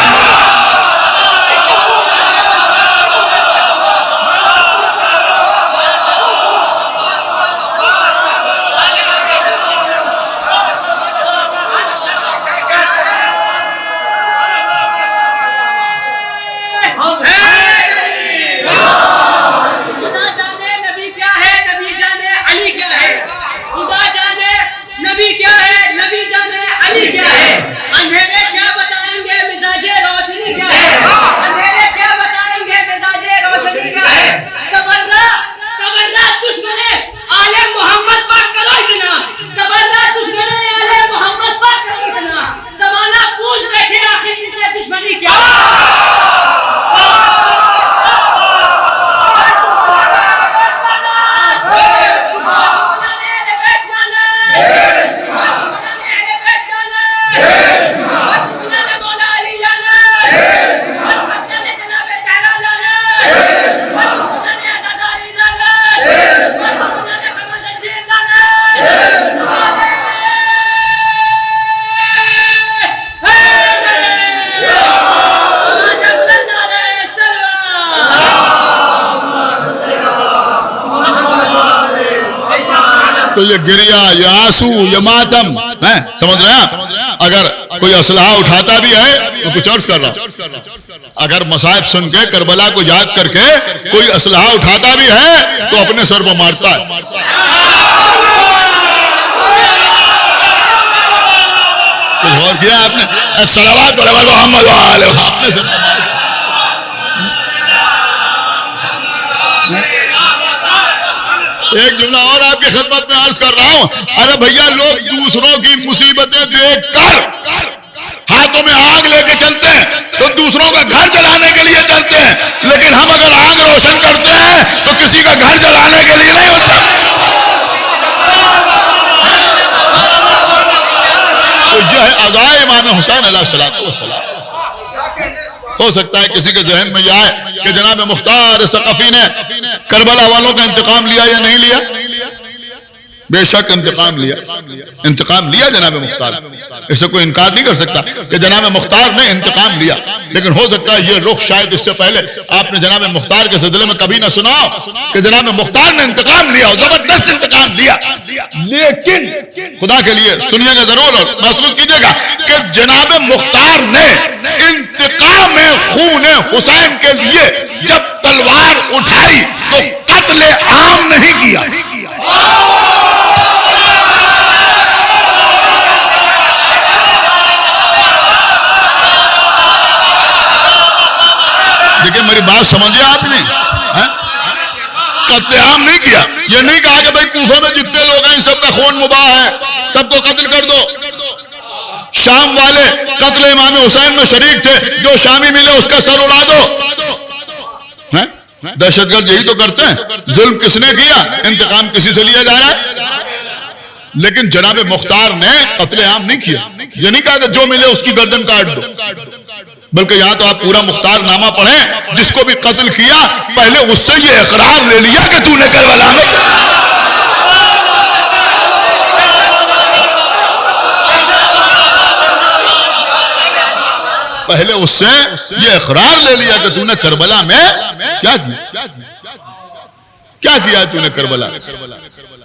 Speaker 1: تو یہ گریہ، یہ آنسو، یہ ماتم، سمجھ رہے ہیں؟ اگر کوئی اسلحہ اٹھاتا بھی ہے تو کچھ عرض کر رہا، اگر مصائب سن کے کربلا کو یاد کر کے کوئی اسلحہ اٹھاتا بھی ہے تو اپنے سر پر مارتا ہے. کچھ غور کیا آپ نے؟ ایک صلوات پڑھو محمد وآلہ محمد. ایک جملہ اور آپ کی خدمت میں عرض کر رہا ہوں. ارے بھیا، لوگ دوسروں کی مصیبتیں دیکھ کر ہاتھوں میں آگ لے کے چلتے ہیں تو دوسروں کا گھر جلانے کے لیے چلتے ہیں، لیکن ہم اگر آگ روشن کرتے ہیں تو کسی کا گھر جلانے کے لیے نہیں ہوتا. تو یہ ہے عزائے امام حسین علیہ السلام. ہو سکتا ہے کسی کے ذہن میں یہ آئے کہ جناب مختار ثقفی نے کربلا والوں کا انتقام لیا یا نہیں لیا. بے شک انتقام لیا جناب مختار. اس سے کوئی انکار نہیں کر سکتا کہ جناب مختار نے انتقام لیا. لیکن ہو سکتا ہے یہ رخ شاید اس سے پہلے آپ نے جناب مختار کے سلسلے میں کبھی نہ سنا کہ جناب مختار نے انتقام لیا، زبردست انتقام لیا. لیکن خدا کے لیے سنیے گا ضرور اور محسوس کیجیے گا کہ جناب مختار نے انتقام خون حسین کے لیے جب تلوار اٹھائی تو قتل عام نہیں کیا. دیکھیں میری بات سمجھے آپ نے، قتل عام نہیں کیا. یہ نہیں کہا کہ بھائی کوفہ میں جتنے لوگ ہیں سب کا خون مباح ہے، سب کو قتل کر دو. شام والے قتل امام حسین میں شریک تھے، جو شامی ملے اس کا سر اڑا دو. دہشت گرد یہی تو کرتے ہیں. ظلم کس نے کیا؟ انتقام کسی سے لیا جا رہا ہے. لیکن جناب مختار نے قتل عام نہیں کیا. یہ نہیں کہا کہ جو ملے اس کی گردن کاٹ دو، بلکہ یہاں تو آپ پورا مختار نامہ پڑھیں. جس کو بھی قتل کیا پہلے اس سے یہ اقرار لے لیا کہ تو نے کربلا میں پہلے اس سے یہ اقرار لے لیا کہ تو نے کربلا میں کیا کیا کیا کیا تو نے کربلا.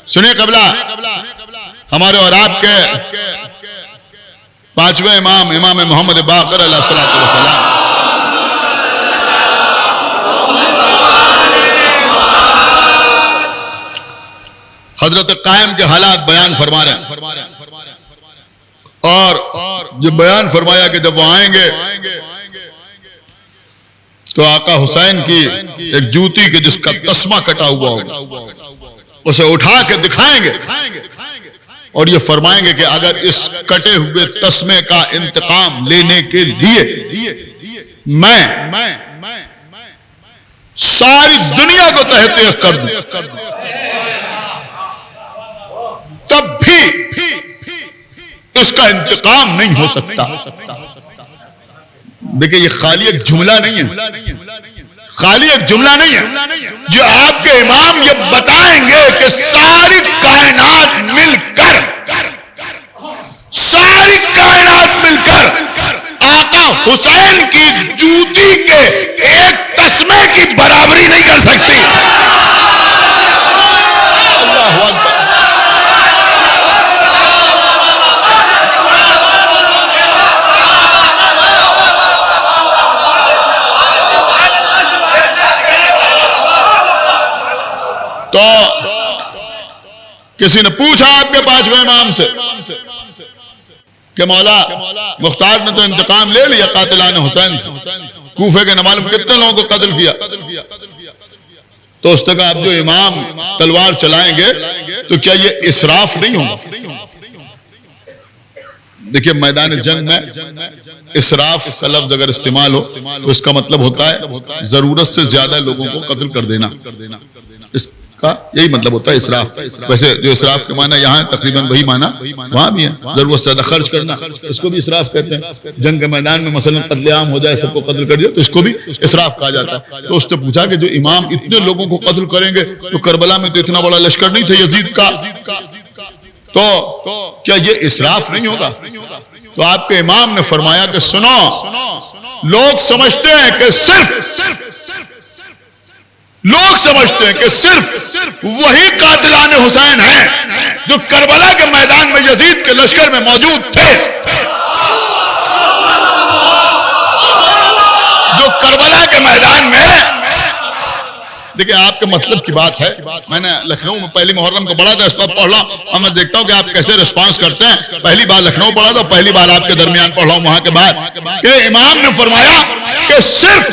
Speaker 1: سنیے قبلہ ہمارے اور آپ کے پانچویں امام امام محمد باقر علیہ السلام حضرت قائم کے حالات بیان فرما رہے ہیں، اور جو بیان فرمایا کہ جب وہ آئیں گے تو آقا حسین کی ایک جوتی کے جس کا تسمہ کٹا ہوا ہوگا اسے اٹھا کے دکھائیں گے اور یہ فرمائیں گے کہ اگر اس کٹے ہوئے تسمے کا انتقام لینے کے لیے میں ساری دنیا کو تحت کر دوں تب بھی اس کا انتقام نہیں ہو سکتا. دیکھیں یہ خالی ایک جملہ نہیں ہے، خالی ایک جملہ نہیں ہے. جو آپ کے امام یہ بتائیں گے کہ ساری کائنات مل کر آقا حسین کی جوتی کے ایک تسمے کی برابری نہیں کر سکتی. اللہ اکبر. تو کسی نے پوچھا آپ کے پانچویں امام سے کہ مولا مختار نے تو انتقام لے لیا قاتلان حسین سے، کوفے کے نہ معلوم کتنے لوگوں کو قتل کیا. تو اس تک آپ جو امام تلوار چلائیں گے تو کیا یہ اسراف نہیں ہوگا؟ دیکھیں میدان جنگ میں اسراف کا لفظ اگر استعمال ہو تو اس کا مطلب ہوتا ہے ضرورت سے زیادہ لوگوں کو قتل کر دینا. اس کا یہی مطلب ہوتا ہے اسراف. ویسے جو اسراف کے معنی یہاں تقریباً وہی معنی وہاں بھی ہے، ضرورت سے زیادہ خرچ کرنا، اس کو بھی اسراف کہتے ہیں. جنگ کے میدان میں مثلا قتل عام ہو جائے، سب کو قتل کر دیا تو اس کو بھی اسراف کہا جاتا ہے. تو اس نے پوچھا کہ جو امام اتنے لوگوں کو قتل کریں گے تو کربلا میں تو اتنا بڑا لشکر نہیں تھا یزید کا، تو کیا یہ اسراف نہیں ہوگا؟ تو آپ کے امام نے فرمایا کہ سنو، لوگ سمجھتے ہیں کہ صرف وہی قاتلان حسین ہیں جو کربلا کے میدان میں یزید کے لشکر میں موجود تھے، جو کربلا کے میدان میں. دیکھیں آپ کے مطلب کی بات ہے. میں نے لکھنؤ میں پہلی محرم کو پڑھا تھا، اس وقت پڑھ رہا ہوں اور میں دیکھتا ہوں کہ آپ کیسے رسپانس کرتے ہیں. پہلی بار لکھنؤ پڑھا تھا، پہلی بار آپ کے درمیان پڑھ رہا ہوں وہاں کے بعد کہ امام نے فرمایا کہ صرف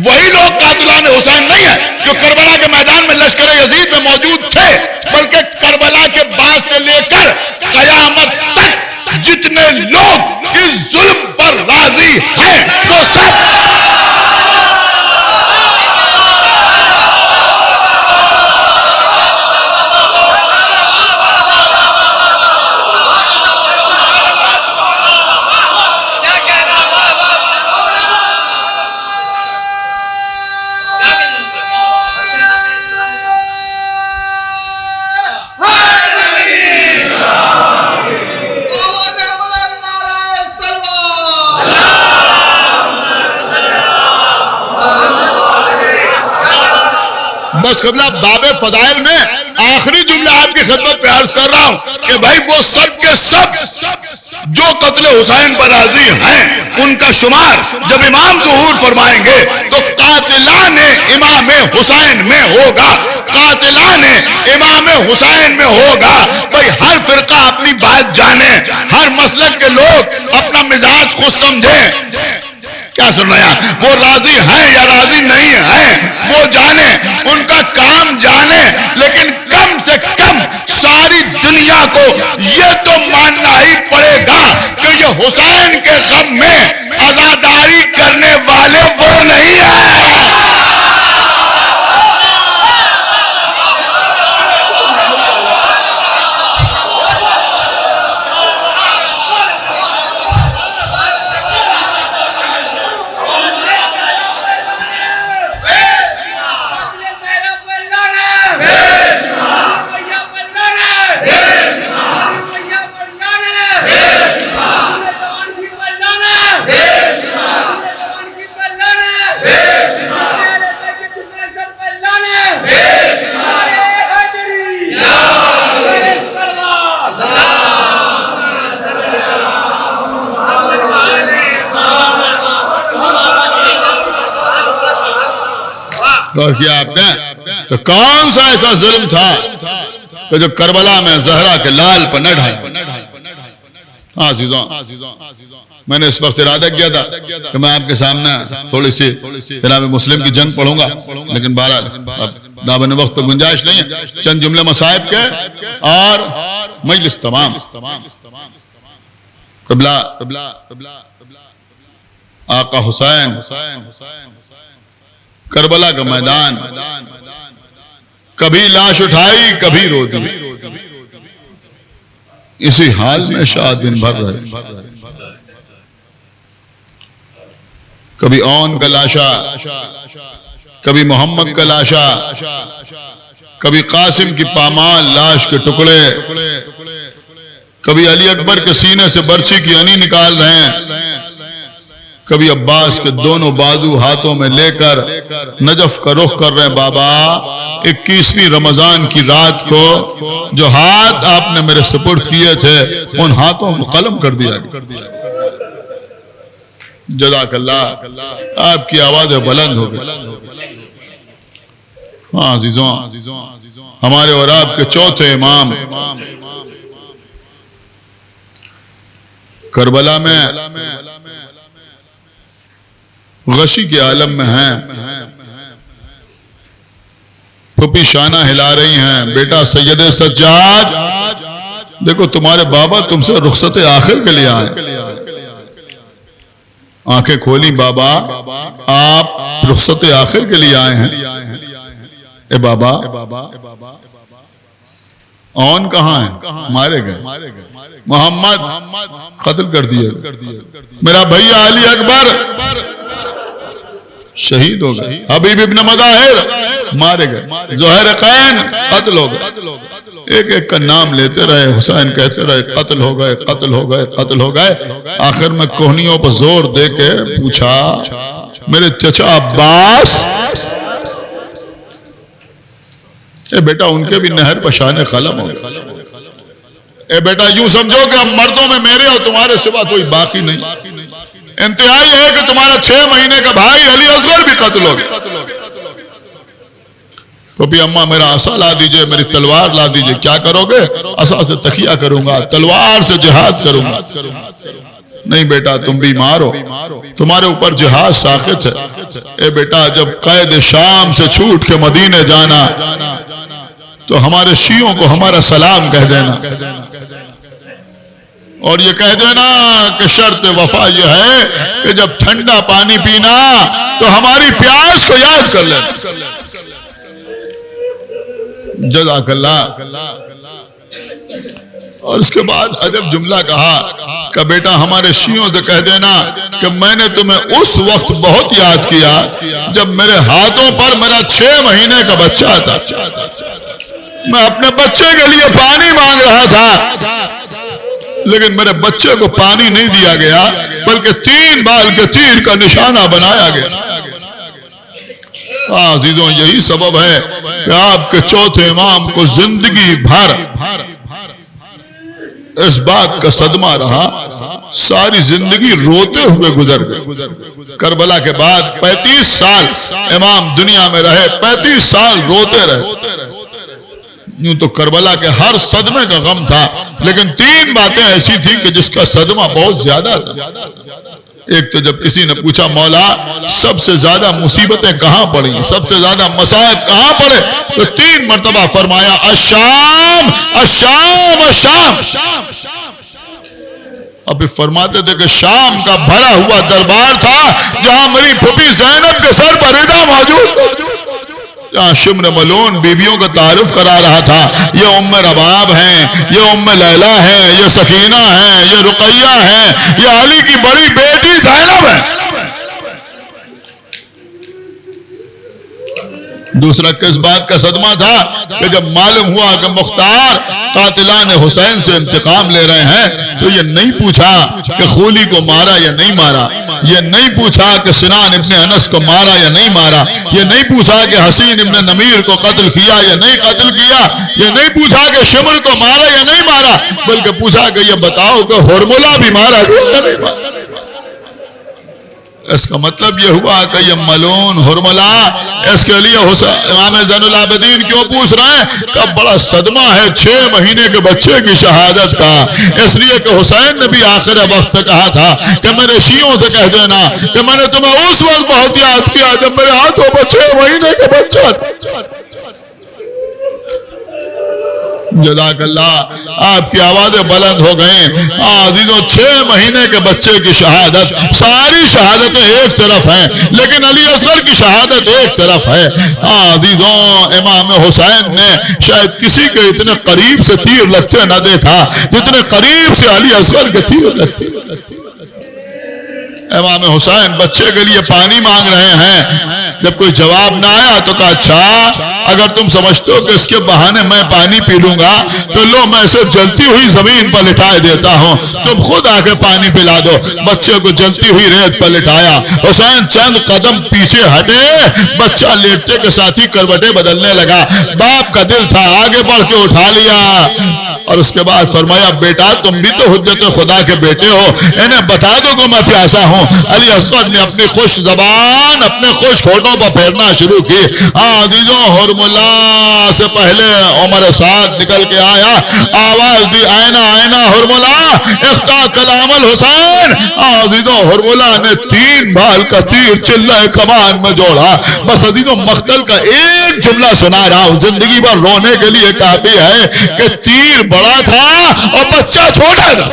Speaker 1: وہی لوگ قاتلان حسین نہیں ہیں جو کربلا کے میدان میں لشکر یزید میں موجود تھے، بلکہ کربلا کے بعد سے لے کر قیامت تک جتنے لوگ اس ظلم پر راضی ہیں وہ سب بس قبلہ باب فضائل میں آخری جملہ آپ کی خدمت پہ عرض کر رہا ہوں کہ بھائی وہ سب کے سب جو قتل حسین پر راضی ہیں ان کا شمار جب امام ظہور فرمائیں گے تو قاتلان امام حسین میں ہوگا، قاتلان امام حسین میں ہوگا. بھائی ہر فرقہ اپنی بات جانے، ہر مسلک کے لوگ اپنا مزاج خود سمجھیں. کیا سن رہے ہیں؟ وہ راضی ہیں یا راضی نہیں ہیں وہ جانے، ان کا کام جانے، لیکن کم سے کم ساری دنیا کو یہ تو ماننا ہی پڑے گا کہ یہ حسین کے غم میں عزاداری کرنے والے وہ نہیں ہیں. غور کیا آپ نے؟ تو کون سا ایسا ظلم تھا کہ جو کربلا میں زہرا کے لال پر نہ ڈھایا؟ ہاں عزیزوں، میں نے اس وقت ارادہ کیا تھا کہ میں آپ کے سامنے تھوڑی سی جناب مسلم کی جنگ پڑھوں گا، لیکن بہرحال دابن وقت پر گنجائش نہیں ہے۔ چند جملے مصائب کے اور مجلس تمام۔ قبلہ آقا حسین، کربلا کا میدان، کبھی لاش اٹھائی کبھی رو دی، اسی حال میں شاہ دن بھر رہے۔ کبھی اون کا لاشا، کبھی محمد کا لاشا، کبھی قاسم کی پامال لاش کے ٹکڑے، کبھی علی اکبر کے سینے سے برچی کی انی نکال رہے ہیں، کبھی عباس کے دونوں بازو ہاتھوں میں لے کر نجف کا رخ کر رہے ہیں۔ بابا 21ویں رمضان کی رات کو جو ہاتھ آپ نے میرے سپرد کیے تھے ان ہاتھوں کو قلم کر دیا گیا۔ جزاک اللہ، آپ کی آواز بلند ہو گئی۔ ہاں عزیزوں، ہمارے اور آپ کے چوتھے امام کربلا میں غشی کے عالم میں ہیں۔ پھپھی شانہ ہلا رہی ہیں، بیٹا سید سجاد دیکھو تمہارے بابا تم سے رخصت آخر کے لیے آئے۔ آنکھیں کھولی بابا، آپ رخصت آخر کے لیے آئے ہیں۔ اے بابا اون کہاں ہیں؟ مارے گئے، محمد قتل کر دیا، میرا بھیا علی اکبر شہید ہو گئے، حبیب ابن مظاہر مارے گئے، زہرقین قتل ہو گئے۔ ایک ایک کا نام لیتے رہے، حسین کہتے رہے قتل ہو گئے، قتل ہو گئے، قتل ہو گئے۔ آخر میں کوہنیوں پر زور دے کے پوچھا، میرے چچا عباس؟ اے بیٹا ان کے بھی نہر پشانے قلم ہو گئے۔ اے بیٹا یوں سمجھو کہ اب مردوں میں میرے اور تمہارے سوا کوئی باقی نہیں۔ انتہائی ہے کہ تمہارا 6 مہینے کا بھائی علی اصغر بھی قتل ہو گیا۔ پھپھی اماں میرا عصا لا دیجئے، میری تلوار لا دیجئے، کیا کرو گے؟ عصا سے تکیہ کروں گا، تلوار سے جہاد کروں گا۔ نہیں بیٹا تم بیمار ہو، تمہارے اوپر جہاد ساقط ہے۔ اے بیٹا جب قید شام سے چھوٹ کے مدینے جانا تو ہمارے شیعوں کو ہمارا سلام کہہ دینا، اور یہ کہہ دینا کہ شرط وفا یہ ہے کہ جب ٹھنڈا پانی پینا تو ہماری پیاس کو یاد کر لینا۔ جزاک اللہ۔ اور اس کے بعد عجب جملہ کہا کہ بیٹا ہمارے شیعوں سے کہہ دینا کہ میں نے تمہیں اس وقت بہت یاد کیا جب میرے ہاتھوں پر میرا 6 مہینے کا بچہ تھا، میں اپنے بچے کے لیے پانی مانگ رہا تھا، لیکن میرے بچے کو پانی نہیں دیا گیا بلکہ 3 بال کے تیر کا نشانہ بنایا گیا۔ عزیزوں یہی سبب ہے کہ آپ کے چوتھے امام کو زندگی بھر اس بات کا صدمہ رہا، ساری زندگی روتے ہوئے گزر گئے۔ کربلا کے بعد 35 سال امام دنیا میں رہے، 35 سال روتے رہے۔ یوں تو کربلا کے ہر صدمے کا غم تھا، لیکن 3 باتیں ایسی تھیں کہ جس کا صدمہ بہت زیادہ تھا۔ ایک تو جب کسی نے پوچھا مولا سب سے زیادہ مصیبتیں کہاں پڑیں، سب سے زیادہ مصائب کہاں پڑے، تو 3 مرتبہ فرمایا الشام الشام الشام۔ اب فرماتے تھے کہ شام کا بھرا ہوا دربار تھا جہاں میری پھپھی زینب کے سر پر رضا موجود، جہاں شمر ملون بیویوں کا تعارف کرا رہا تھا، یہ ام رباب ہیں، یہ ام لیلہ ہیں، یہ سکینہ ہیں، یہ رقیہ ہیں، یہ علی کی بڑی بیٹی زینب ہے۔ دوسرا کس بات کا صدمہ تھا کہ جب معلوم ہوا کہ مختار قاتلان حسین سے انتقام لے رہے ہیں تو یہ نہیں پوچھا کہ خولی کو مارا یا نہیں مارا، یہ نہیں پوچھا کہ سنان ابن انس کو مارا یا نہیں مارا، یہ نہیں پوچھا کہ حسین ابن نمیر کو قتل کیا یا نہیں قتل کیا، یہ نہیں پوچھا کہ شمر کو مارا یا نہیں مارا، بلکہ پوچھا کہ یہ بتاؤ کہ ہرملہ بھی مارا یا نہیں مارا۔ اس کا مطلب یہ ہوا کہ یہ ملعون ہرملہ اس کے لیے امام زین العابدین کیوں پوچھ رہے ہیں کہ بڑا صدمہ ہے 6 مہینے کے بچے کی شہادت کا، اس لیے کہ حسین نے بھی آخر وقت پہ کہا تھا کہ میرے شیعوں سے کہہ دینا کہ میں نے تمہیں اس وقت بہت یاد کیا جب میرے ہاتھوں پر 6 مہینے کے بچہ. جزاک اللہ، آپ کی آوازیں بلند ہو گئیں. عزیزوں 6 مہینے کے بچے کی شہادت، ساری شہادتیں ایک طرف ہیں لیکن علی اصغر کی شہادت ایک طرف ہے. عزیزوں امام حسین نے شاید کسی کے اتنے قریب سے تیر لگتے نہ دیکھا جتنے قریب سے علی اصغر کے تیر لگتے. امام حسین بچے کے لیے پانی مانگ رہے ہیں، جب کوئی جواب نہ آیا تو کہا اچھا اگر تم سمجھتے ہو کہ اس کے بہانے میں پانی پی لوں گا تو لو میں اسے جلتی ہوئی زمین پر لٹائے دیتا ہوں، تم خود آ کے پانی پلا دو. بچے کو جلتی ہوئی ریت پر لٹایا. حسین چند قدم پیچھے ہٹے، بچہ لیٹتے کے ساتھ ہی کروٹیں بدلنے لگا. باپ کا دل تھا آگے بڑھ کے اٹھا لیا اور اس کے بعد فرمایا بیٹا تم بھی تو حجت خدا کے بیٹے ہو، انہیں بتا دو کہ میں پیاسا ہوں. علی اصغر نے اپنی خوش زبان اپنے خوش ہونٹوں پر پھیرنا شروع کی. عزیزوں ہرملہ سے پہلے عمر سعد نکل کے آیا، آواز دی آئینہ آئینہ ہرملہ اختا کلام الحسین. عزیزوں ہرملہ نے 3 بال کا تیر چلہ کمان میں جوڑا. بس عزیزوں مقتل کا ایک جملہ سنا رہا ہوں، زندگی بھر رونے کے لیے کافی ہے کہ تیر بڑا تھا اور بچہ چھوٹا تھا.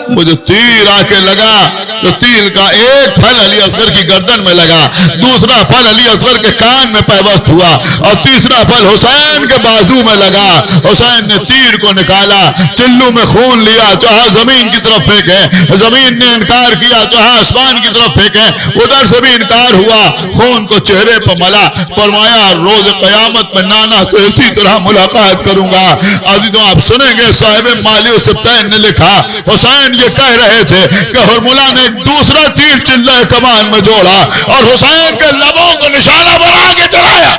Speaker 1: مجھے تیر آ کے لگا تو تیر کا ایک پھل علی اصغر کی گردن میں لگا، دوسرا پھل علی اصغر کے کان میں پیوست ہوا اور تیسرا پھل حسین کے بازو میں لگا. حسین نے تیر کو نکالا، چلو میں خون لیا، چاہا زمین کی طرف پھینکیں، زمین نے انکار کیا، چاہا آسمان کی طرف پھینکیں، ادھر سے بھی انکار ہوا. خون کو چہرے پر ملا، فرمایا روز قیامت میں نانا سے اسی طرح ملاقات کروں گا. عزیزوں آپ سنیں گے صاحب مالی السبتین نے لکھا حسین یہ کہہ رہے تھے کہ ہرملہ نے دوسرا تیر چلہ کمان میں جوڑا اور حسین کے لبوں کو نشانہ بنا کے چلایا.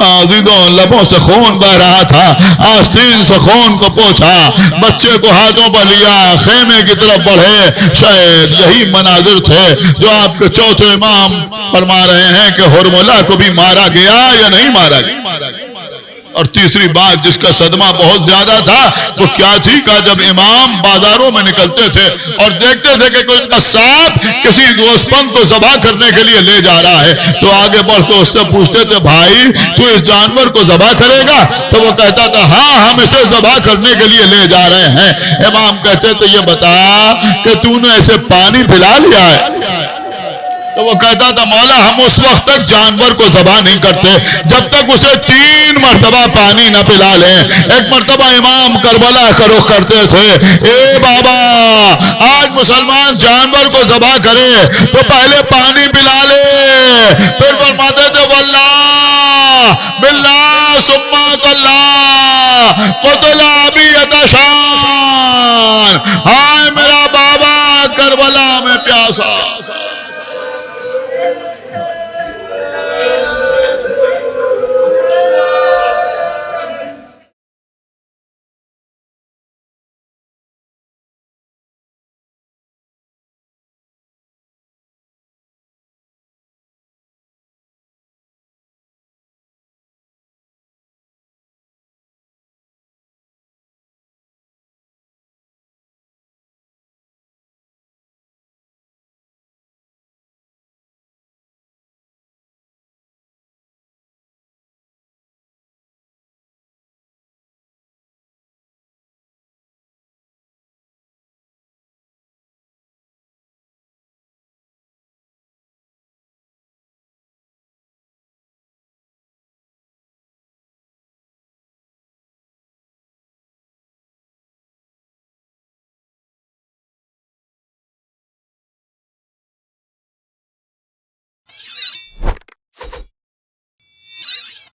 Speaker 1: عزیزوں لبوں سے خون بہ رہا تھا، آستین سے خون کو پوچھا، بچے کو ہاتھوں پر لیا، خیمے کی طرف بڑھے. شاید یہی مناظر تھے جو آپ کے چوتھے امام فرما رہے ہیں کہ ہرملہ کو بھی مارا گیا یا نہیں مارا گیا. اور تیسری بات جس کا صدمہ بہت زیادہ تھا وہ کیا تھی کہ جب امام بازاروں میں نکلتے تھے اور دیکھتے تھے کہ کوئی ان کا ساتھ کسی گوسپند کو ذبح کرنے کے لیے لے جا رہا ہے تو آگے بڑھتے اس سے پوچھتے تھے بھائی تو اس جانور کو ذبح کرے گا؟ تو وہ کہتا تھا ہاں ہم اسے ذبح کرنے کے لیے لے جا رہے ہیں. امام کہتے تھے یہ بتا کہ تو نے اسے پانی پلا لیا ہے؟ تو وہ کہتا تھا مولا ہم اس وقت تک جانور کو ذبح نہیں کرتے جب تک اسے 3 مرتبہ پانی نہ پلا لیں. ایک مرتبہ امام کربلا کا رخ کرتے تھے، اے بابا آج مسلمان جانور کو ذبح کرے تو پہلے پانی پلا لے. پھر فرماتے تھے واللہ باللہ سمات اللہ قتل ابیت شان، ہائے میرا بابا کربلا میں پیاسا.